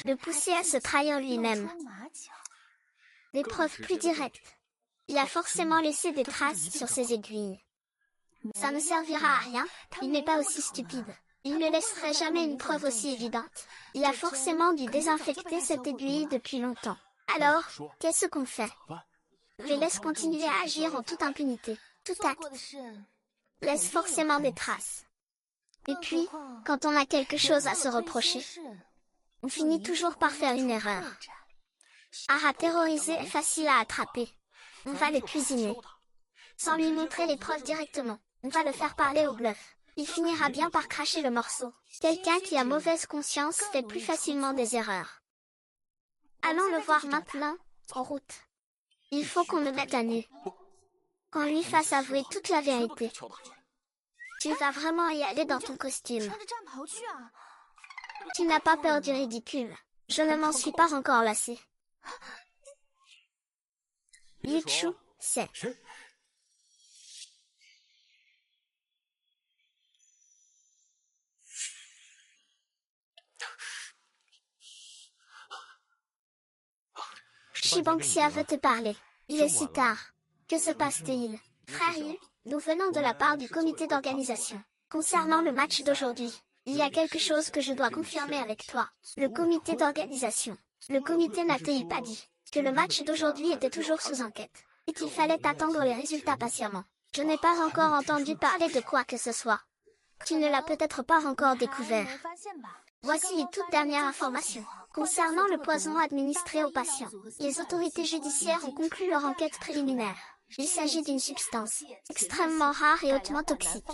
le pousser à se trahir lui-même. Des preuves plus directes. Il a forcément laissé des traces sur ses aiguilles. Ça ne servira à rien, il n'est pas aussi stupide. Il ne laisserait jamais une preuve aussi évidente. Il a forcément dû désinfecter cette aiguille depuis longtemps. Alors, qu'est-ce qu'on fait? Je laisse continuer à agir en toute impunité. Tout acte laisse forcément des traces. Et puis, quand on a quelque chose à se reprocher, on finit toujours par faire une erreur. Ara terrorisé est facile à attraper. On va le cuisiner. Sans lui montrer les preuves directement. On va le faire parler au bluff. Il finira bien par cracher le morceau. Quelqu'un qui a mauvaise conscience fait plus facilement des erreurs. Allons le voir maintenant, en route. Il faut qu'on le mette à nu. Qu'on lui fasse avouer toute la vérité. Tu vas vraiment y aller dans ton costume. Tu n'as pas peur du ridicule. Je ne m'en suis pas encore lassée. Yuchu, c'est... Shibankxia veut te parler. Il est si tard. Que se passe-t-il? Frère Yu, nous venons de la part du comité d'organisation. Concernant le match d'aujourd'hui, il y a quelque chose que je dois confirmer avec toi. Le comité d'organisation. Le comité n'a-t-il pas dit que le match d'aujourd'hui était toujours sous enquête et qu'il fallait attendre les résultats patiemment? Je n'ai pas encore entendu parler de quoi que ce soit. Tu ne l'as peut-être pas encore découvert. Voici les toutes dernières informations. Concernant le poison administré aux patients, les autorités judiciaires ont conclu leur enquête préliminaire. Il s'agit d'une substance extrêmement rare et hautement toxique.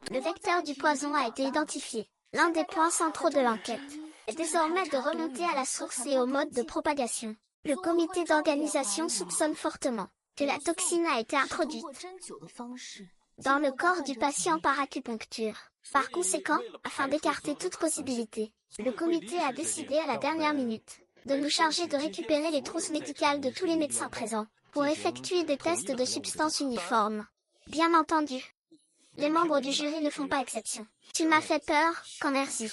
Le vecteur du poison a été identifié. L'un des points centraux de l'enquête est désormais de remonter à la source et au mode de propagation. Le comité d'organisation soupçonne fortement que la toxine a été introduite dans le corps du patient par acupuncture. Par conséquent, afin d'écarter toute possibilité, le comité a décidé à la dernière minute de nous charger de récupérer les trousses médicales de tous les médecins présents pour effectuer des tests de substances uniformes. Bien entendu, les membres du jury ne font pas exception. Tu m'as fait peur, quand merci.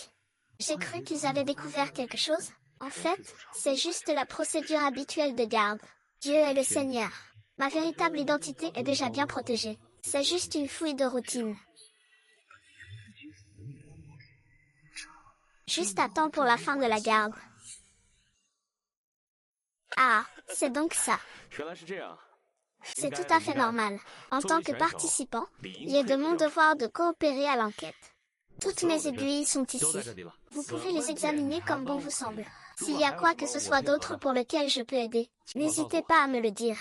J'ai cru qu'ils avaient découvert quelque chose. En fait, c'est juste la procédure habituelle de garde. Dieu est le Seigneur. Ma véritable identité est déjà bien protégée. C'est juste une fouille de routine. Juste à temps pour la fin de la garde. Ah, c'est donc ça. C'est tout à fait normal. En tant que participant, il est de mon devoir de coopérer à l'enquête. Toutes mes aiguilles sont ici. Vous pouvez les examiner comme bon vous semble. S'il y a quoi que ce soit d'autre pour lequel je peux aider, n'hésitez pas à me le dire.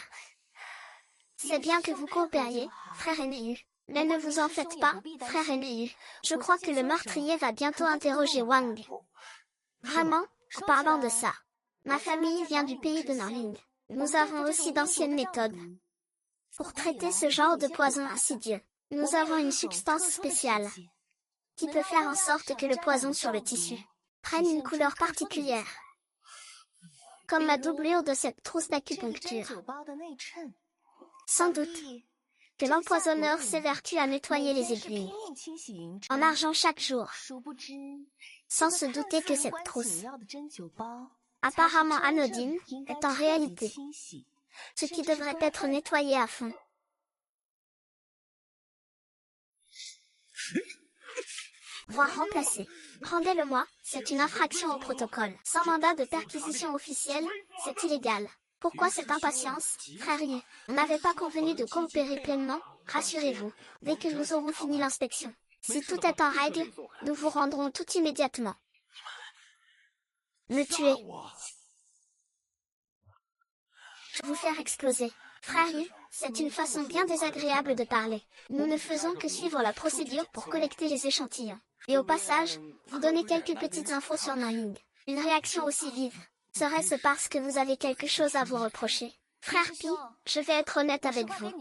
C'est bien que vous coopériez, frère Enryu. Mais ne vous en faites pas, frère Enryu. Je crois que le meurtrier va bientôt interroger Wang. Vraiment, en parlant de ça, ma famille vient du pays de Nanling. Nous avons aussi d'anciennes méthodes pour traiter ce genre de poison insidieux. Nous avons une substance spéciale qui peut faire en sorte que le poison sur le tissu prenne une couleur particulière, comme la doublure de cette trousse d'acupuncture. Sans doute que l'empoisonneur s'évertue à nettoyer les aiguilles en argent chaque jour, sans se douter que cette trousse, apparemment anodine, est en réalité ce qui devrait être nettoyé à fond. Voie remplacée. Rendez-le-moi, c'est une infraction au protocole. Sans mandat de perquisition officielle, c'est illégal. Pourquoi cette impatience, frère Yu? On n'avait pas convenu de coopérer pleinement, rassurez-vous, dès que nous aurons fini l'inspection. Si tout est en règle, nous vous rendrons tout immédiatement. Me tuer. Vous faire exploser. Frère Yu, c'est une façon bien désagréable de parler. Nous ne faisons que suivre la procédure pour collecter les échantillons. Et au passage, vous donner quelques petites infos sur Nanling. Une réaction aussi vive. Serait-ce parce que vous avez quelque chose à vous reprocher? Frère Pi, je vais être honnête avec vous.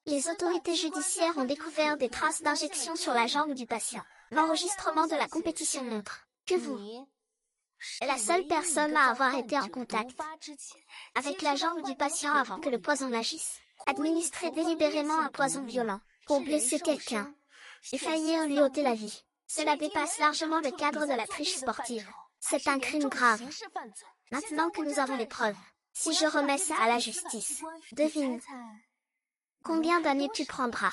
Les autorités judiciaires ont découvert des traces d'injection sur la jambe du patient. L'enregistrement de la compétition montre que vous est la seule personne à avoir été en contact avec la jambe du patient avant que le poison n'agisse. Administrer délibérément un poison violent pour blesser quelqu'un et faillir lui ôter la vie. Cela dépasse largement le cadre de la triche sportive. C'est un crime grave. Maintenant que nous avons les preuves, si je remets ça à la justice, devine combien d'années tu prendras.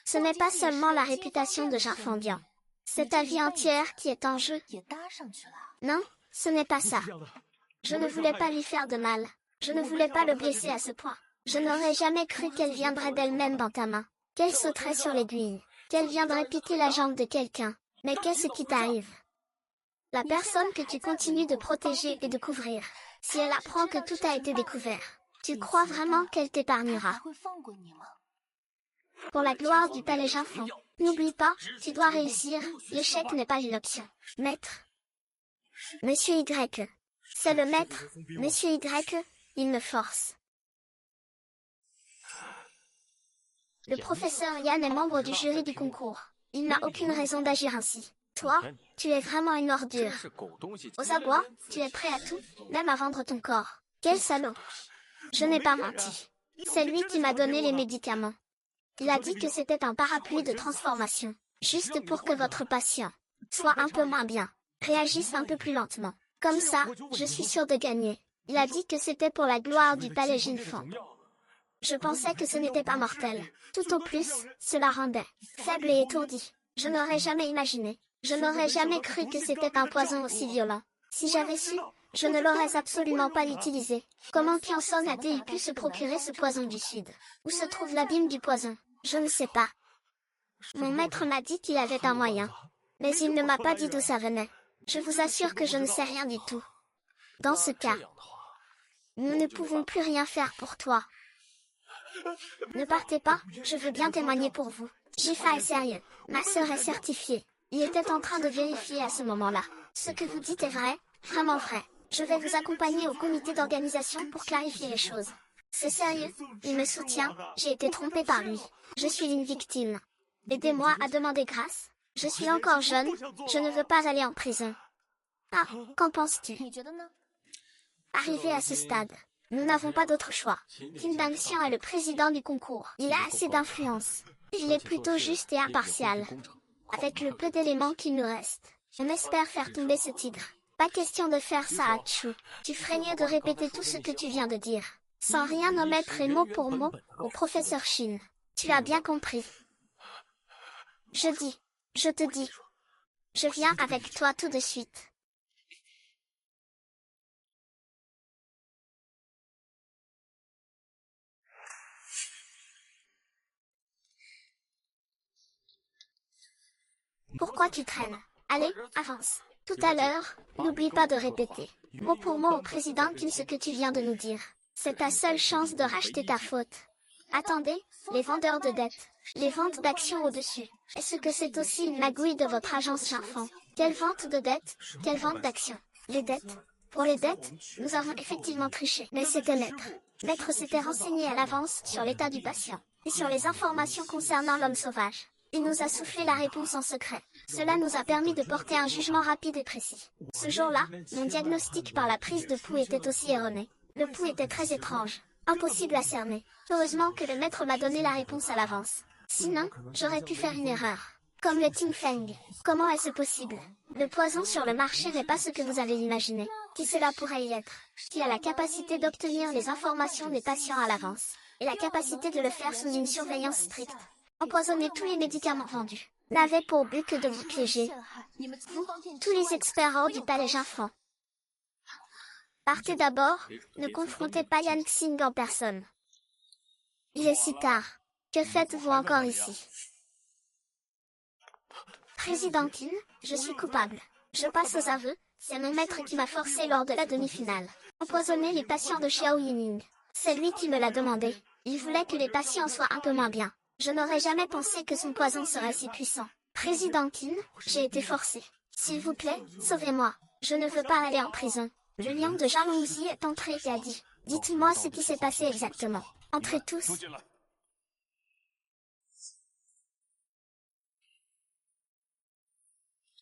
Ce n'est pas seulement la réputation de Jinfandian. C'est ta vie entière qui est en jeu. Non, ce n'est pas ça. Je ne voulais pas lui faire de mal. Je ne voulais pas le blesser à ce point. Je n'aurais jamais cru qu'elle viendrait d'elle-même dans ta main. Qu'elle sauterait sur l'aiguille. Qu'elle viendrait piquer la jambe de quelqu'un. Mais qu'est-ce qui t'arrive? La personne que tu continues de protéger et de couvrir. Si elle apprend que tout a été découvert, tu crois vraiment qu'elle t'épargnera? Pour la gloire du palais Jinfang, n'oublie pas, tu dois réussir, l'échec n'est pas une option. Maître. Monsieur Y. C'est le maître, Monsieur Y, il me force. Le professeur Yan est membre du jury du concours. Il n'a aucune raison d'agir ainsi. Toi, tu es vraiment une ordure. Aux abois, tu es prêt à tout, même à vendre ton corps. Quel salaud! Je n'ai pas menti. C'est lui qui m'a donné les médicaments. Il a dit que c'était un parapluie de transformation, juste pour que votre patient soit un peu moins bien, réagisse un peu plus lentement. Comme ça, je suis sûr de gagner. Il a dit que c'était pour la gloire du palais Jinfang. Je pensais que ce n'était pas mortel. Tout au plus, cela rendait faible et étourdi. Je n'aurais jamais imaginé. Je n'aurais jamais cru que c'était un poison aussi violent. Si j'avais su, je ne l'aurais absolument pas utilisé. Comment Pianson a-t-il pu se procurer ce poison du Sud? Où se trouve l'abîme du poison? Je ne sais pas. Mon maître m'a dit qu'il avait un moyen. Mais il ne m'a pas dit d'où ça venait. Je vous assure que je ne sais rien du tout. Dans ce cas, nous ne pouvons plus rien faire pour toi. Ne partez pas, je veux bien témoigner pour vous. Jifa est sérieux. Ma sœur est certifiée. Il était en train de vérifier à ce moment-là. Ce que vous dites est vrai, vraiment vrai. Je vais vous accompagner au comité d'organisation pour clarifier les choses. C'est sérieux, il me soutient, j'ai été trompée par lui. Je suis une victime. Aidez-moi à demander grâce. Je suis encore jeune, je ne veux pas aller en prison. Ah, qu'en penses-tu? Arrivé à ce stade, nous n'avons pas d'autre choix. Kim Dang-xian est le président du concours. Il a assez d'influence. Il est plutôt juste et impartial. Avec le peu d'éléments qu'il nous reste, on espère faire tomber ce tigre. Pas question de faire ça à Chu. Tu ferais mieux de répéter tout ce que tu viens de dire, sans rien omettre et mot pour mot, au professeur Shin. Tu as bien compris. Je te dis, je viens avec toi tout de suite. Pourquoi tu traînes? Allez, avance. Tout à l'heure, n'oublie pas de répéter, mot pour mot au président ce que tu viens de nous dire. C'est ta seule chance de racheter ta faute. Attendez, les vendeurs de dettes, les ventes d'actions au-dessus. Est-ce que c'est aussi une magouille de votre agence Charfan? Quelle vente de dettes? Quelle vente d'actions? Les dettes? Pour les dettes, nous avons effectivement triché. Mais c'était Maître. Maître s'était renseigné à l'avance sur l'état du patient et sur les informations concernant l'homme sauvage. Il nous a soufflé la réponse en secret. Cela nous a permis de porter un jugement rapide et précis. Ce jour-là, mon diagnostic par la prise de pouls était aussi erroné. Le pouls était très étrange, impossible à cerner. Heureusement que le maître m'a donné la réponse à l'avance. Sinon, j'aurais pu faire une erreur. Comme le Ting Feng. Comment est-ce possible? Le poison sur le marché n'est pas ce que vous avez imaginé. Qui cela pourrait y être? Qui a la capacité d'obtenir les informations des patients à l'avance, et la capacité de le faire sous une surveillance stricte. Empoisonner tous les médicaments vendus n'avait pour but que de vous piéger. Vous, tous les experts hors du palais Jinfan. Partez d'abord, ne confrontez pas Yan Xing en personne. Il est si tard. Que faites-vous encore ici? Président Qin, je suis coupable. Je passe aux aveux, c'est mon maître qui m'a forcé lors de la demi-finale. Empoisonner les patients de Xiao Yining. C'est lui qui me l'a demandé. Il voulait que les patients soient un peu moins bien. Je n'aurais jamais pensé que son poison serait si puissant. Président Qin, j'ai été forcé. S'il vous plaît, sauvez-moi. Je ne veux pas aller en prison. Le lion de Zhang est entré et a dit, dites-moi ce qui s'est passé exactement. Entrez tous.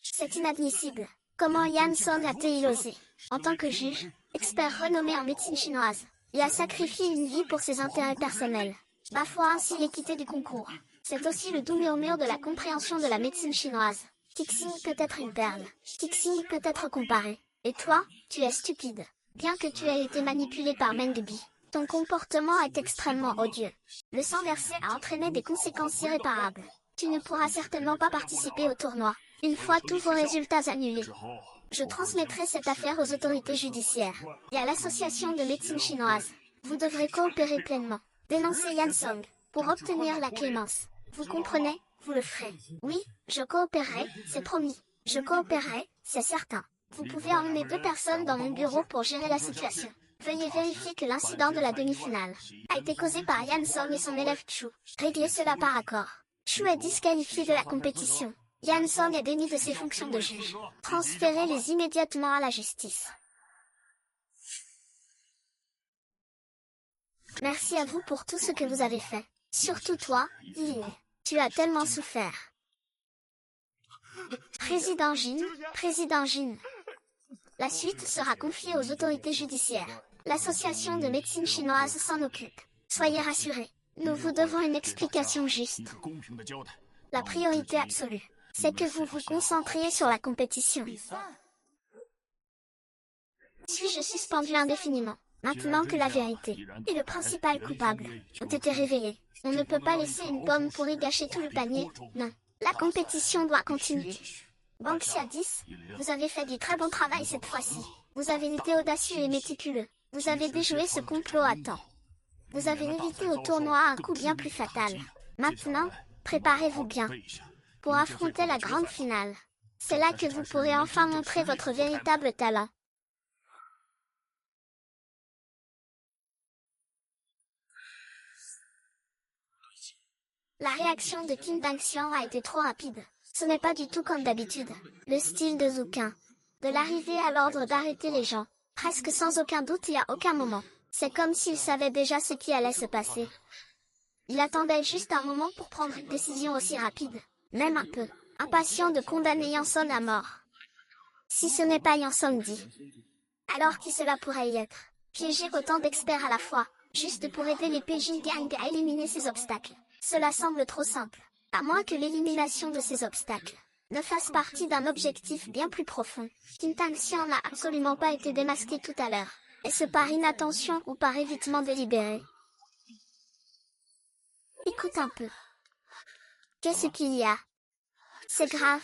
C'est inadmissible. Comment Yan Song a-t-il osé, en tant que juge, expert renommé en médecine chinoise, il a sacrifié une vie pour ses intérêts personnels, bafouant ainsi l'équité du concours. C'est aussi le doux murmure de la compréhension de la médecine chinoise. Tixing peut être une perle. Tixing peut être comparé. Et toi, tu es stupide. Bien que tu aies été manipulé par Meng Bi, ton comportement est extrêmement odieux. Le sang versé a entraîné des conséquences irréparables. Tu ne pourras certainement pas participer au tournoi, une fois tous vos résultats annulés. Je transmettrai cette affaire aux autorités judiciaires et à l'association de médecine chinoise. Vous devrez coopérer pleinement. Dénoncez Yan Song pour obtenir la clémence. Vous comprenez? Vous le ferez. Oui, je coopérerai, c'est promis. Je coopérerai, c'est certain. Vous pouvez emmener 2 personnes dans mon bureau pour gérer la situation. Veuillez vérifier que l'incident de la demi-finale a été causé par Yan Song et son élève Chu. Réglez cela par accord. Chu est disqualifié de la compétition. Yan Song est démis de ses fonctions de juge. Transférez-les immédiatement à la justice. Merci à vous pour tout ce que vous avez fait. Surtout toi, Ying. Tu as tellement souffert. Président Jin. La suite sera confiée aux autorités judiciaires. L'association de médecine chinoise s'en occupe. Soyez rassurés. Nous vous devons une explication juste. La priorité absolue, c'est que vous vous concentriez sur la compétition. Suis-je suspendu indéfiniment, maintenant que la vérité et le principal coupable ont été révélés? On ne peut pas laisser une pomme pourrie gâcher tout le panier, non. La compétition doit continuer. Banksia 10, vous avez fait du très bon travail cette fois-ci. Vous avez été audacieux et méticuleux. Vous avez déjoué ce complot à temps. Vous avez évité au tournoi un coup bien plus fatal. Maintenant, préparez-vous bien pour affronter la grande finale. C'est là que vous pourrez enfin montrer votre véritable talent. La réaction de Qin Dangxian a été trop rapide. Ce n'est pas du tout comme d'habitude. Le style de Zhou. De l'arrivée à l'ordre d'arrêter les gens, presque sans aucun doute et à aucun moment. C'est comme s'il savait déjà ce qui allait se passer. Il attendait juste un moment pour prendre une décision aussi rapide, même un peu impatient de condamner Yang Song à mort. Si ce n'est pas Yang Song dit. Alors qui cela pourrait y être? Piéger autant d'experts à la fois, juste pour aider les Beijing Gang à éliminer ces obstacles. Cela semble trop simple, à moins que l'élimination de ces obstacles ne fasse partie d'un objectif bien plus profond. Qin Dangxian n'a absolument pas été démasqué tout à l'heure. Est-ce par inattention ou par évitement délibéré? Écoute un peu. Qu'est-ce qu'il y a? C'est grave.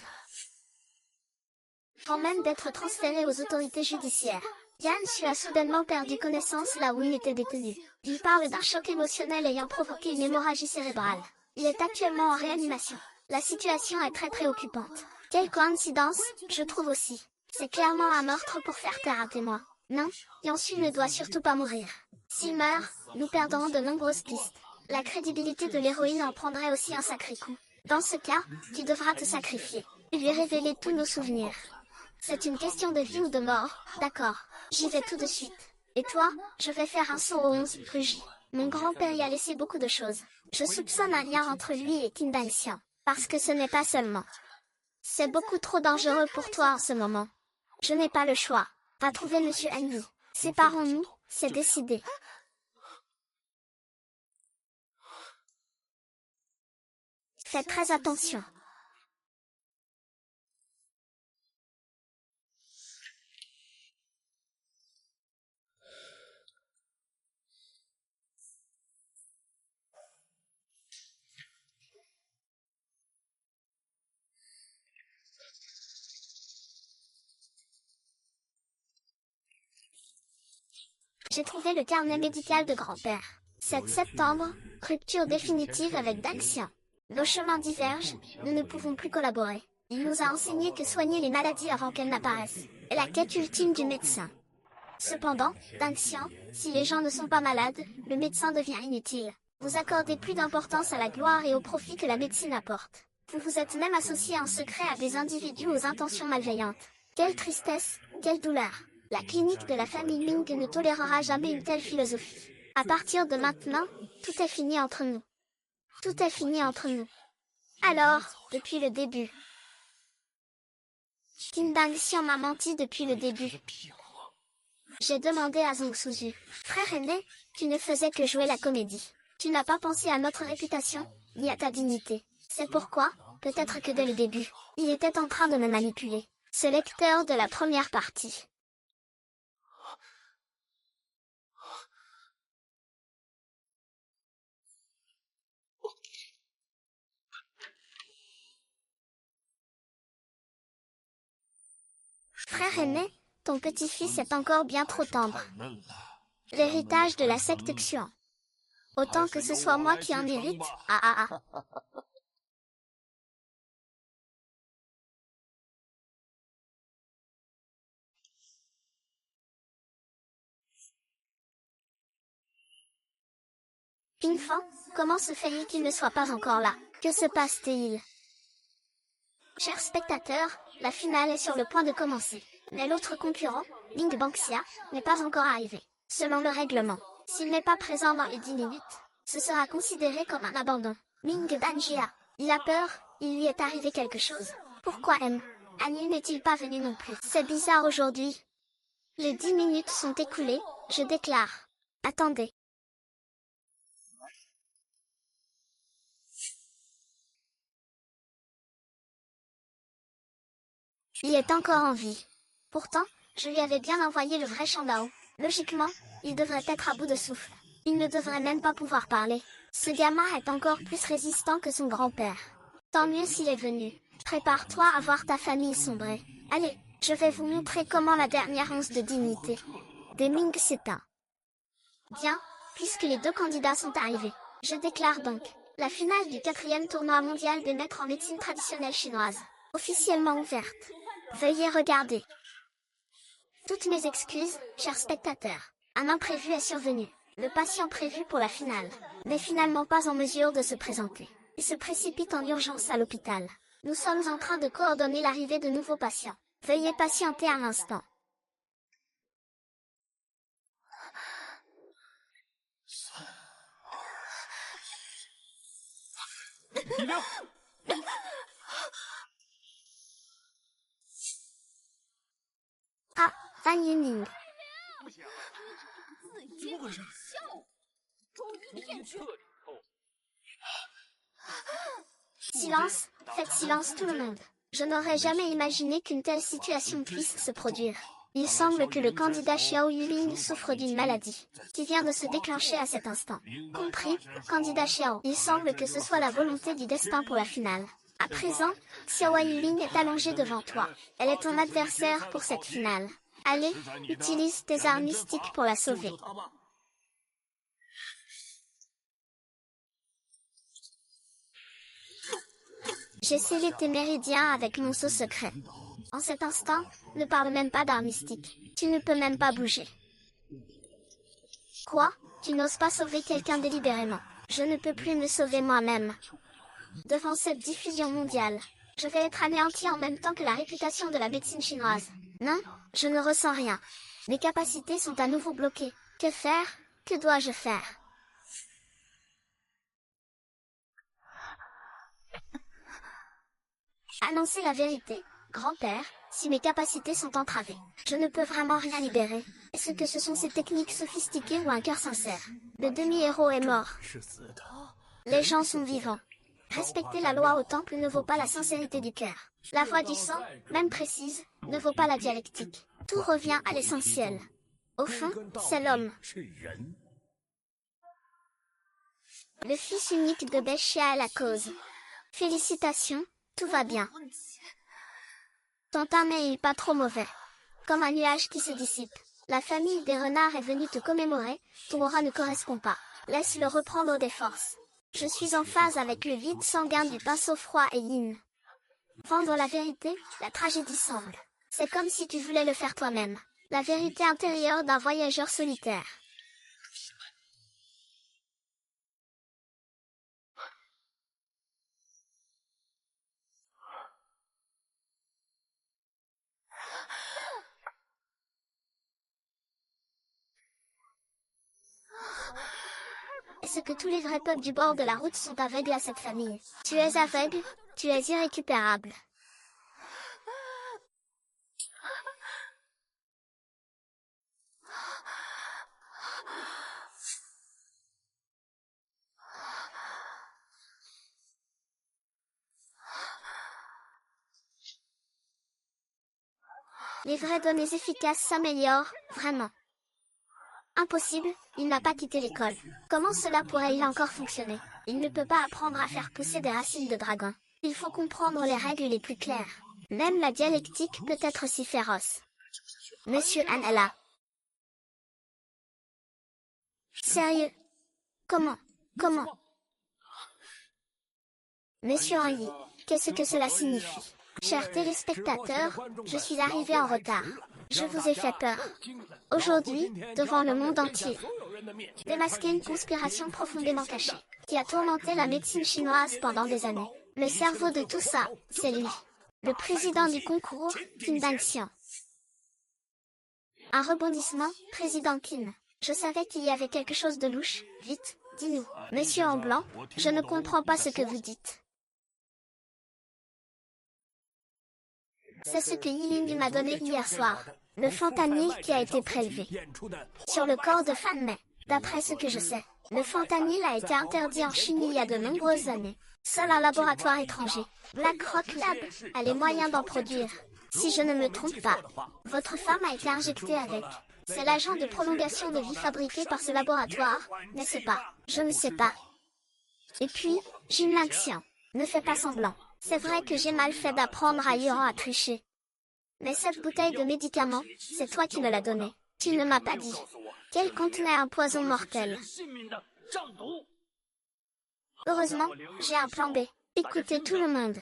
Avant même d'être transféré aux autorités judiciaires, Yan Xu a soudainement perdu connaissance là où il était détenu. Il parle d'un choc émotionnel ayant provoqué une hémorragie cérébrale. Il est actuellement en réanimation. La situation est très préoccupante. Quelle coïncidence, je trouve aussi. C'est clairement un meurtre pour faire taire un témoin. Non, Yang Xu ne doit surtout pas mourir. S'il meurt, nous perdrons de nombreuses pistes. La crédibilité de l'héroïne en prendrait aussi un sacré coup. Dans ce cas, tu devras te sacrifier et lui révéler tous nos souvenirs. C'est une question de vie ou de mort, d'accord. J'y vais tout de suite. Et toi, je vais faire un saut au 11 rue J. Mon grand-père y a laissé beaucoup de choses. Je soupçonne un lien entre lui et Qin Dangxian, parce que ce n'est pas seulement. C'est beaucoup trop dangereux pour toi en ce moment. Je n'ai pas le choix. Va trouver Monsieur Annie. Séparons-nous, c'est décidé. Fais très attention. J'ai trouvé le carnet médical de grand-père. 7 septembre, rupture définitive avec Dangxian. Nos chemins divergent, nous ne pouvons plus collaborer. Il nous a enseigné que soigner les maladies avant qu'elles n'apparaissent est la quête ultime du médecin. Cependant, Dangxian, si les gens ne sont pas malades, le médecin devient inutile. Vous accordez plus d'importance à la gloire et au profit que la médecine apporte. Vous vous êtes même associé en secret à des individus aux intentions malveillantes. Quelle tristesse, quelle douleur. La clinique de la famille Ming ne tolérera jamais une telle philosophie. À partir de maintenant, tout est fini entre nous. Tout est fini entre nous. Alors, depuis le début. Qin Dangxian m'a menti depuis le début. J'ai demandé à Zhong Suzu, frère aîné, tu ne faisais que jouer la comédie. Tu n'as pas pensé à notre réputation, ni à ta dignité. C'est pourquoi, peut-être que dès le début, il était en train de me manipuler. Ce lecteur de la première partie. Frère aîné, ton petit-fils est encore bien trop tendre. L'héritage de la secte Xuan. Autant que ce soit moi qui en hérite, ah ah ah. Infant, comment se fait-il qu'il ne soit pas encore là? Que se passe-t-il? Chers spectateurs, la finale est sur le point de commencer. Mais l'autre concurrent, Ming Banxia, n'est pas encore arrivé. Selon le règlement, s'il n'est pas présent dans les 10 minutes, ce sera considéré comme un abandon. Ming Danjia, il a peur, il lui est arrivé quelque chose. Pourquoi Annie n'est-il pas venu non plus? C'est bizarre aujourd'hui. Les 10 minutes sont écoulées, je déclare. Attendez. Il est encore en vie. Pourtant, je lui avais bien envoyé le vrai Shandao. Logiquement, il devrait être à bout de souffle. Il ne devrait même pas pouvoir parler. Ce gamin est encore plus résistant que son grand-père. Tant mieux s'il est venu. Prépare-toi à voir ta famille sombrer. Allez, je vais vous montrer comment la dernière once de dignité des Ming s'éteint. Bien, puisque les deux candidats sont arrivés, je déclare donc la finale du 4e tournoi mondial des maîtres en médecine traditionnelle chinoise, officiellement ouverte. Veuillez regarder. Toutes mes excuses, chers spectateurs. Un imprévu est survenu. Le patient prévu pour la finale n'est finalement pas en mesure de se présenter. et se précipite en urgence à l'hôpital. Nous sommes en train de coordonner l'arrivée de nouveaux patients. Veuillez patienter un instant. Ah, Fan Yuning. Silence, faites silence tout le monde. Je n'aurais jamais imaginé qu'une telle situation puisse se produire. Il semble que le candidat Xiao Yuling souffre d'une maladie, qui vient de se déclencher à cet instant. Compris, candidat Xiao. Il semble que ce soit la volonté du destin pour la finale. À présent, Xiao Yuling est allongée devant toi. Elle est ton adversaire pour cette finale. Allez, utilise tes armes mystiques pour la sauver. J'ai scellé tes méridiens avec mon sceau secret. En cet instant, ne parle même pas d'art mystique. Tu ne peux même pas bouger. Quoi? Tu n'oses pas sauver quelqu'un délibérément. Je ne peux plus me sauver moi-même. Devant cette diffusion mondiale, je vais être anéanti en même temps que la réputation de la médecine chinoise. Non, je ne ressens rien. Mes capacités sont à nouveau bloquées. Que faire? Que dois-je faire? Annoncer la vérité. Grand-père, si mes capacités sont entravées, je ne peux vraiment rien libérer. Est-ce que ce sont ces techniques sophistiquées ou un cœur sincère? Le demi-héros est mort. Les gens sont vivants. Respecter la loi au temple ne vaut pas la sincérité du cœur. La voix du sang, même précise, ne vaut pas la dialectique. Tout revient à l'essentiel. Au fond, c'est l'homme. Le fils unique de Béchia est la cause. Félicitations, tout va bien. Ton teint n'est pas trop mauvais. Comme un nuage qui se dissipe. La famille des renards est venue te commémorer, ton aura ne correspond pas. Laisse-le reprendre des forces. Je suis en phase avec le vide sanguin du pinceau froid et yin. Vendre la vérité, la tragédie semble. C'est comme si tu voulais le faire toi-même. La vérité intérieure d'un voyageur solitaire. Est-ce que tous les vrais peuples du bord de la route sont aveugles à cette famille? Tu es aveugle, tu es irrécupérable. Les vraies données efficaces s'améliorent, vraiment. Impossible, il n'a pas quitté l'école. Comment cela pourrait-il encore fonctionner? Il ne peut pas apprendre à faire pousser des racines de dragon. Il faut comprendre les règles les plus claires. Même la dialectique peut être si féroce. Monsieur Anala. Sérieux? Comment? Monsieur Henry, qu'est-ce que cela signifie? Chers téléspectateurs, je suis arrivé en retard. Je vous ai fait peur. Aujourd'hui, devant le monde entier, démasquer une conspiration profondément cachée, qui a tourmenté la médecine chinoise pendant des années. Le cerveau de tout ça, c'est lui. Le président du concours, Qin Danxian. Un rebondissement, président Qin. Je savais qu'il y avait quelque chose de louche. Vite, dis-nous. Monsieur en blanc, je ne comprends pas ce que vous dites. C'est ce que Yiling m'a donné hier soir. Le fentanyl qui a été prélevé sur le corps de Fan Mei. D'après ce que je sais, le fentanyl a été interdit en Chine il y a de nombreuses années. Seul un laboratoire étranger, Black Rock Lab, a les moyens d'en produire. Si je ne me trompe pas, votre femme a été injectée avec. C'est l'agent de prolongation de vie fabriqué par ce laboratoire, n'est-ce pas? Je ne sais pas. Et puis, Jin Lanxian, ne fais pas semblant. C'est vrai que j'ai mal fait d'apprendre à Yuan à tricher. Mais cette bouteille de médicament, c'est toi qui me l'as donnée. Tu ne m'as pas dit qu'elle contenait un poison mortel. Heureusement, j'ai un plan B. Écoutez tout le monde.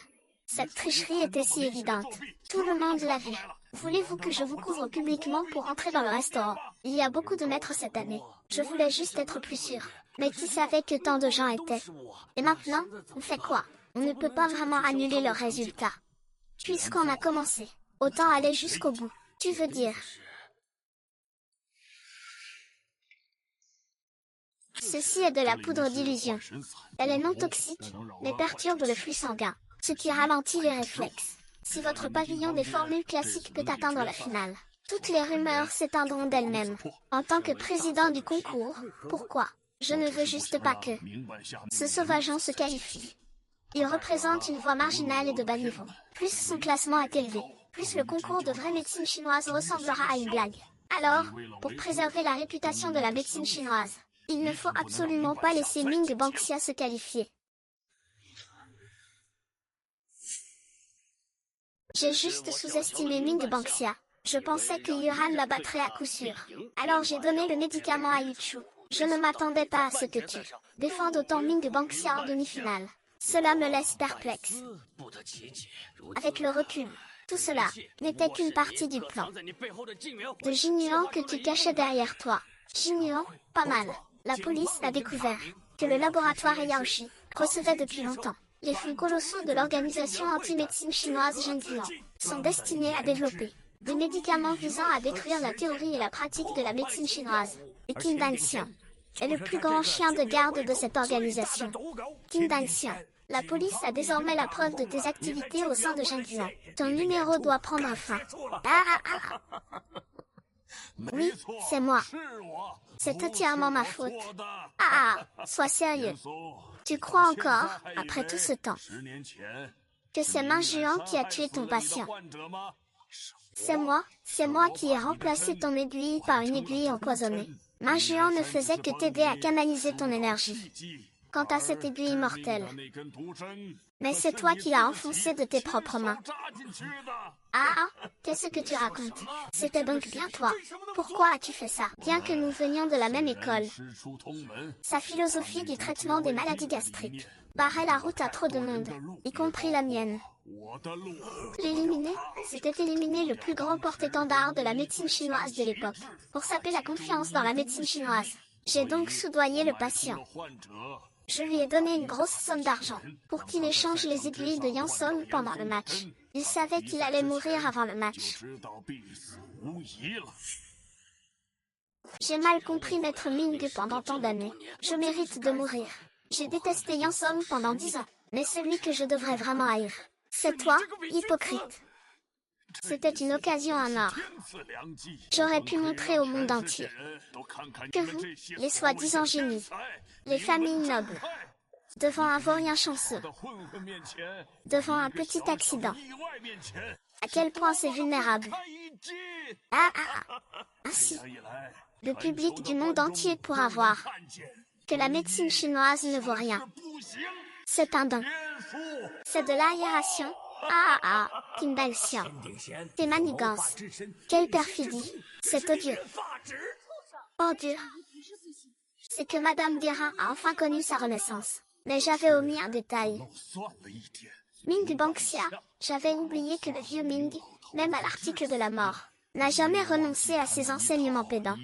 Cette tricherie était si évidente. Tout le monde l'a vu. Voulez-vous que je vous couvre publiquement pour entrer dans le restaurant? Il y a beaucoup de maîtres cette année. Je voulais juste être plus sûr. Mais qui savait que tant de gens étaient? Et maintenant, on fait quoi? On ne peut pas vraiment annuler leurs résultats. Puisqu'on a commencé, autant aller jusqu'au bout. Tu veux dire? Ceci est de la poudre d'illusion. Elle est non toxique, mais perturbe le flux sanguin, ce qui ralentit les réflexes. Si votre pavillon des formules classiques peut atteindre la finale, toutes les rumeurs s'éteindront d'elles-mêmes. En tant que président du concours, pourquoi? Je ne veux juste pas que ce sauvageon se qualifie. Il représente une voie marginale et de bas niveau. Plus son classement est élevé, plus le concours de vraie médecine chinoise ressemblera à une blague. Alors, pour préserver la réputation de la médecine chinoise, il ne faut absolument pas laisser Ming Banxia se qualifier. J'ai juste sous-estimé Ming Banxia. Je pensais que Yuran la battrait à coup sûr. Alors j'ai donné le médicament à Yuchu. Je ne m'attendais pas à ce que tu défendes autant Ming Banxia en demi-finale. Cela me laisse perplexe. Avec le recul, tout cela n'était qu'une partie du plan de Jinyuan que tu cachais derrière toi. Jinyuan, pas mal. La police a découvert que le laboratoire Yaoshi recevait depuis longtemps les fonds colossaux de l'organisation anti-médecine chinoise Zhengguan sont destinés à développer des médicaments visant à détruire la théorie et la pratique de la médecine chinoise. Et Qin Danxian est le plus grand chien de garde de cette organisation. Qin Danxian, la police a désormais la preuve de tes activités au sein de Zhengguan. Ton numéro doit prendre fin. Oui, c'est moi. C'est entièrement ma faute. Sois sérieux. Tu crois encore, après tout ce temps, que c'est Main Juan qui a tué ton patient? C'est moi qui ai remplacé ton aiguille par une aiguille empoisonnée. Main Juan ne faisait que t'aider à canaliser ton énergie. Quant à cette aiguille mortelle, mais c'est toi qui l'as enfoncée de tes propres mains. Qu'est-ce que tu racontes? C'était donc bien toi. Pourquoi as-tu fait ça? Bien que nous venions de la même école. Sa philosophie du traitement des maladies gastriques barrait la route à trop de monde, y compris la mienne. L'éliminer, c'était éliminer le plus grand porte-étendard de la médecine chinoise de l'époque, pour saper la confiance dans la médecine chinoise. J'ai donc soudoyé le patient. Je lui ai donné une grosse somme d'argent pour qu'il échange les aiguilles de Yansong pendant le match. Il savait qu'il allait mourir avant le match. J'ai mal compris Maître Ming pendant tant d'années. Je mérite de mourir. J'ai détesté Yansong pendant 10 ans, mais celui que je devrais vraiment haïr, c'est toi, hypocrite. C'était une occasion en or. J'aurais pu montrer au monde entier que vous, les soi-disant génies, les familles nobles, devant un vaurien chanceux, devant un petit accident, à quel point c'est vulnérable. Ainsi, le public du monde entier pourra voir que la médecine chinoise ne vaut rien. C'est un don. C'est de l'aération. Qin Danxian. Tes manigances. Quelle perfidie. C'est odieux. Odieux. C'est que Madame Guérin a enfin connu sa renaissance. Mais j'avais omis un détail. Ming Banxia, j'avais oublié que le vieux Ming, même à l'article de la mort, n'a jamais renoncé à ses enseignements pédants.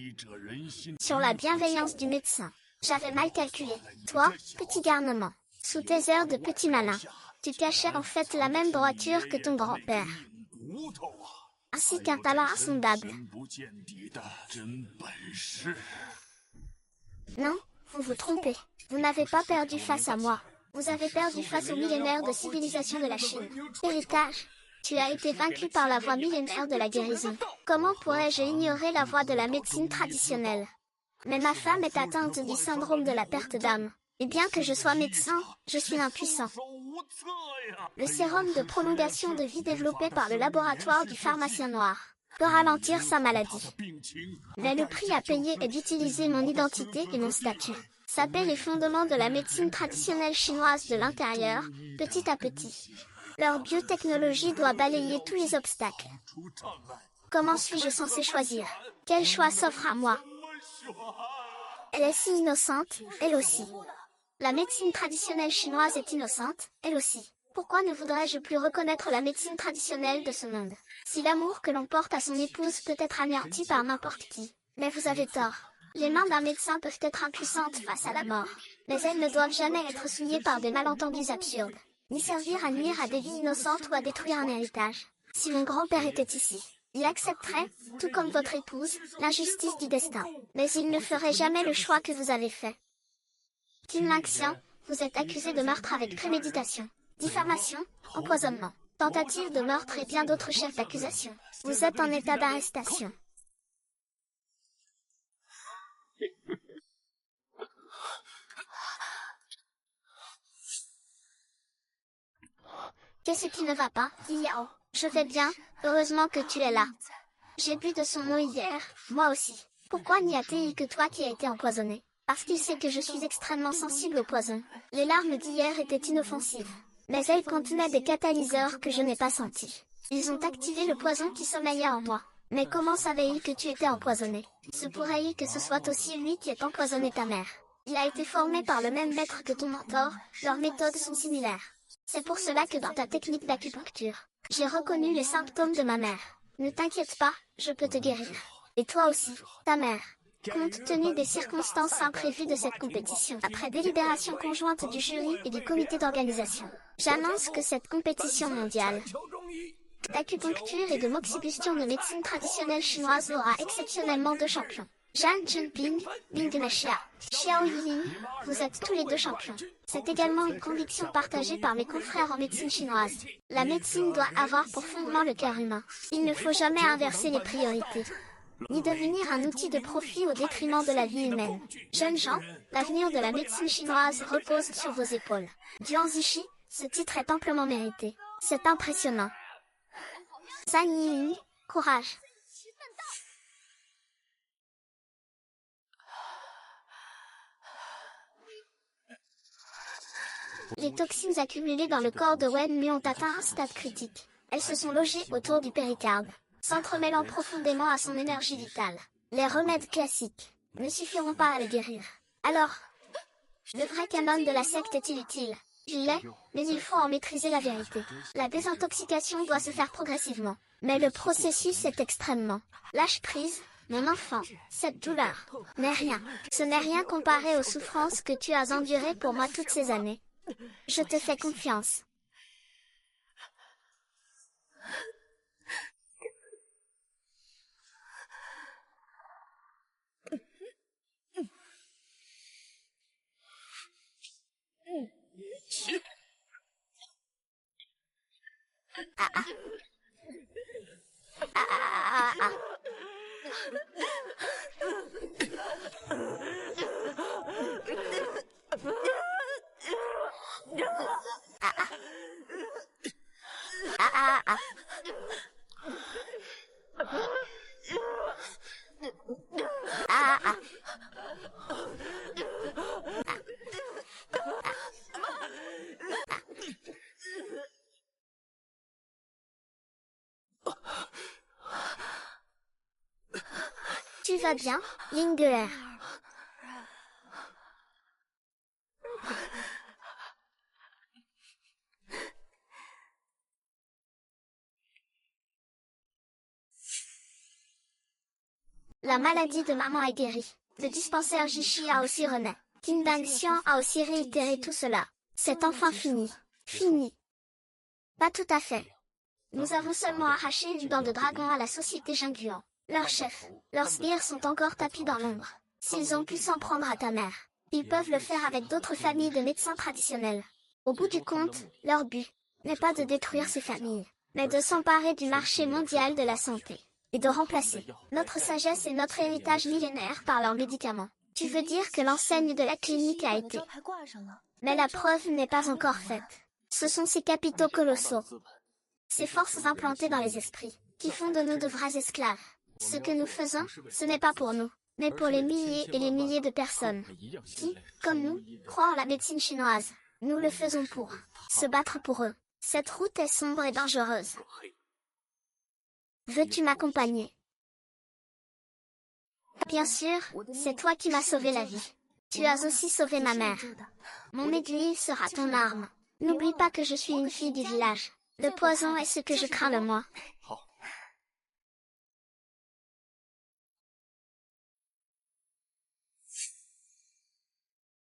Sur la bienveillance du médecin, j'avais mal calculé. Toi, petit garnement, sous tes airs de petit malin, tu cachais en fait la même droiture que ton grand-père, ainsi qu'un talent insondable. Non, vous vous trompez. Vous n'avez pas perdu face à moi. Vous avez perdu face au millénaire de civilisation de la Chine. Héritage, tu as été vaincu par la voie millénaire de la guérison. Comment pourrais-je ignorer la voie de la médecine traditionnelle? Mais ma femme est atteinte du syndrome de la perte d'âme. Et bien que je sois médecin, je suis impuissant. Le sérum de prolongation de vie développé par le laboratoire du pharmacien noir peut ralentir sa maladie. Mais le prix à payer est d'utiliser mon identité et mon statut. Saper les fondements de la médecine traditionnelle chinoise de l'intérieur, petit à petit. Leur biotechnologie doit balayer tous les obstacles. Comment suis-je censé choisir? Quel choix s'offre à moi? Elle est si innocente, elle aussi. La médecine traditionnelle chinoise est innocente, elle aussi. Pourquoi ne voudrais-je plus reconnaître la médecine traditionnelle de ce monde? Si l'amour que l'on porte à son épouse peut être anéanti par n'importe qui. Mais vous avez tort. Les mains d'un médecin peuvent être impuissantes face à la mort, mais elles ne doivent jamais être souillées par des malentendus absurdes, ni servir à nuire à des vies innocentes ou à détruire un héritage. Si mon grand-père était ici, il accepterait, tout comme votre épouse, l'injustice du destin, mais il ne ferait jamais le choix que vous avez fait. Kim Lin-xian, vous êtes accusé de meurtre avec préméditation, diffamation, empoisonnement, tentative de meurtre et bien d'autres chefs d'accusation. Vous êtes en état d'arrestation. Qu'est-ce qui ne va pas, dit Yao? Je vais bien, heureusement que tu es là. J'ai bu de son eau hier, moi aussi. Pourquoi n'y a-t-il que toi qui as été empoisonné? Parce qu'il sait que je suis extrêmement sensible au poison. Les larmes d'hier étaient inoffensives, mais elles contenaient des catalyseurs que je n'ai pas sentis. Ils ont activé le poison qui sommeillait en moi. Mais comment savais-il que tu étais empoisonné? Se pourrait-il que ce soit aussi lui qui ait empoisonné ta mère? Il a été formé par le même maître que ton mentor, leurs méthodes sont similaires. C'est pour cela que dans ta technique d'acupuncture, j'ai reconnu les symptômes de ma mère. Ne t'inquiète pas, je peux te guérir. Et toi aussi, ta mère. Compte tenu des circonstances imprévues de cette compétition, après délibération conjointe du jury et du comité d'organisation, j'annonce que cette compétition mondiale d'acupuncture et de moxibustion de médecine traditionnelle chinoise aura exceptionnellement 2 champions. Zhang Junping, Bing Nashia, Xiao Ying, vous êtes tous les 2 champions. C'est également une conviction partagée par mes confrères en médecine chinoise. La médecine doit avoir pour fondement le cœur humain. Il ne faut jamais inverser les priorités, ni devenir un outil de profit au détriment de la vie humaine. Jeunes gens, l'avenir de la médecine chinoise repose sur vos épaules. Duan Zishi, ce titre est amplement mérité. C'est impressionnant. Zhang Ying, courage. Les toxines accumulées dans le corps de Wen Mu ont atteint un stade critique. Elles se sont logées autour du péricarde, s'entremêlant profondément à son énergie vitale. Les remèdes classiques ne suffiront pas à le guérir. Alors, le vrai canon de la secte est inutile. Il l'est, mais il faut en maîtriser la vérité. La désintoxication doit se faire progressivement. Mais le processus est extrêmement. Lâche prise, mon enfant. Cette douleur n'est rien. Ce n'est rien comparé aux souffrances que tu as endurées pour moi toutes ces années. Je te fais confiance. Ah ah. Ah ah ah ah. Ah ah ah. Ah ah. Tu vas bien, Yingler? La maladie de maman est guérie. Le dispensaire Jishi a aussi renaît. Qin Xian a aussi réitéré tout cela. C'est enfin fini. Fini. Pas tout à fait. Nous avons seulement arraché une dent de dragon à la société Jingguan. Leurs chefs, leurs sbires sont encore tapis dans l'ombre. S'ils ont pu s'en prendre à ta mère, ils peuvent le faire avec d'autres familles de médecins traditionnels. Au bout du compte, leur but n'est pas de détruire ces familles, mais de s'emparer du marché mondial de la santé et de remplacer notre sagesse et notre héritage millénaire par leurs médicaments. Tu veux dire que l'enseigne de la clinique a été... Mais la preuve n'est pas encore faite. Ce sont ces capitaux colossaux, ces forces implantées dans les esprits, qui font de nous de vrais esclaves. Ce que nous faisons, ce n'est pas pour nous, mais pour les milliers et les milliers de personnes qui, comme nous, croient en la médecine chinoise. Nous le faisons pour se battre pour eux. Cette route est sombre et dangereuse. Veux-tu m'accompagner? Bien sûr, c'est toi qui m'as sauvé la vie. Tu as aussi sauvé ma mère. Mon aiguille sera ton arme. N'oublie pas que je suis une fille du village. Le poison est ce que je crains le moins.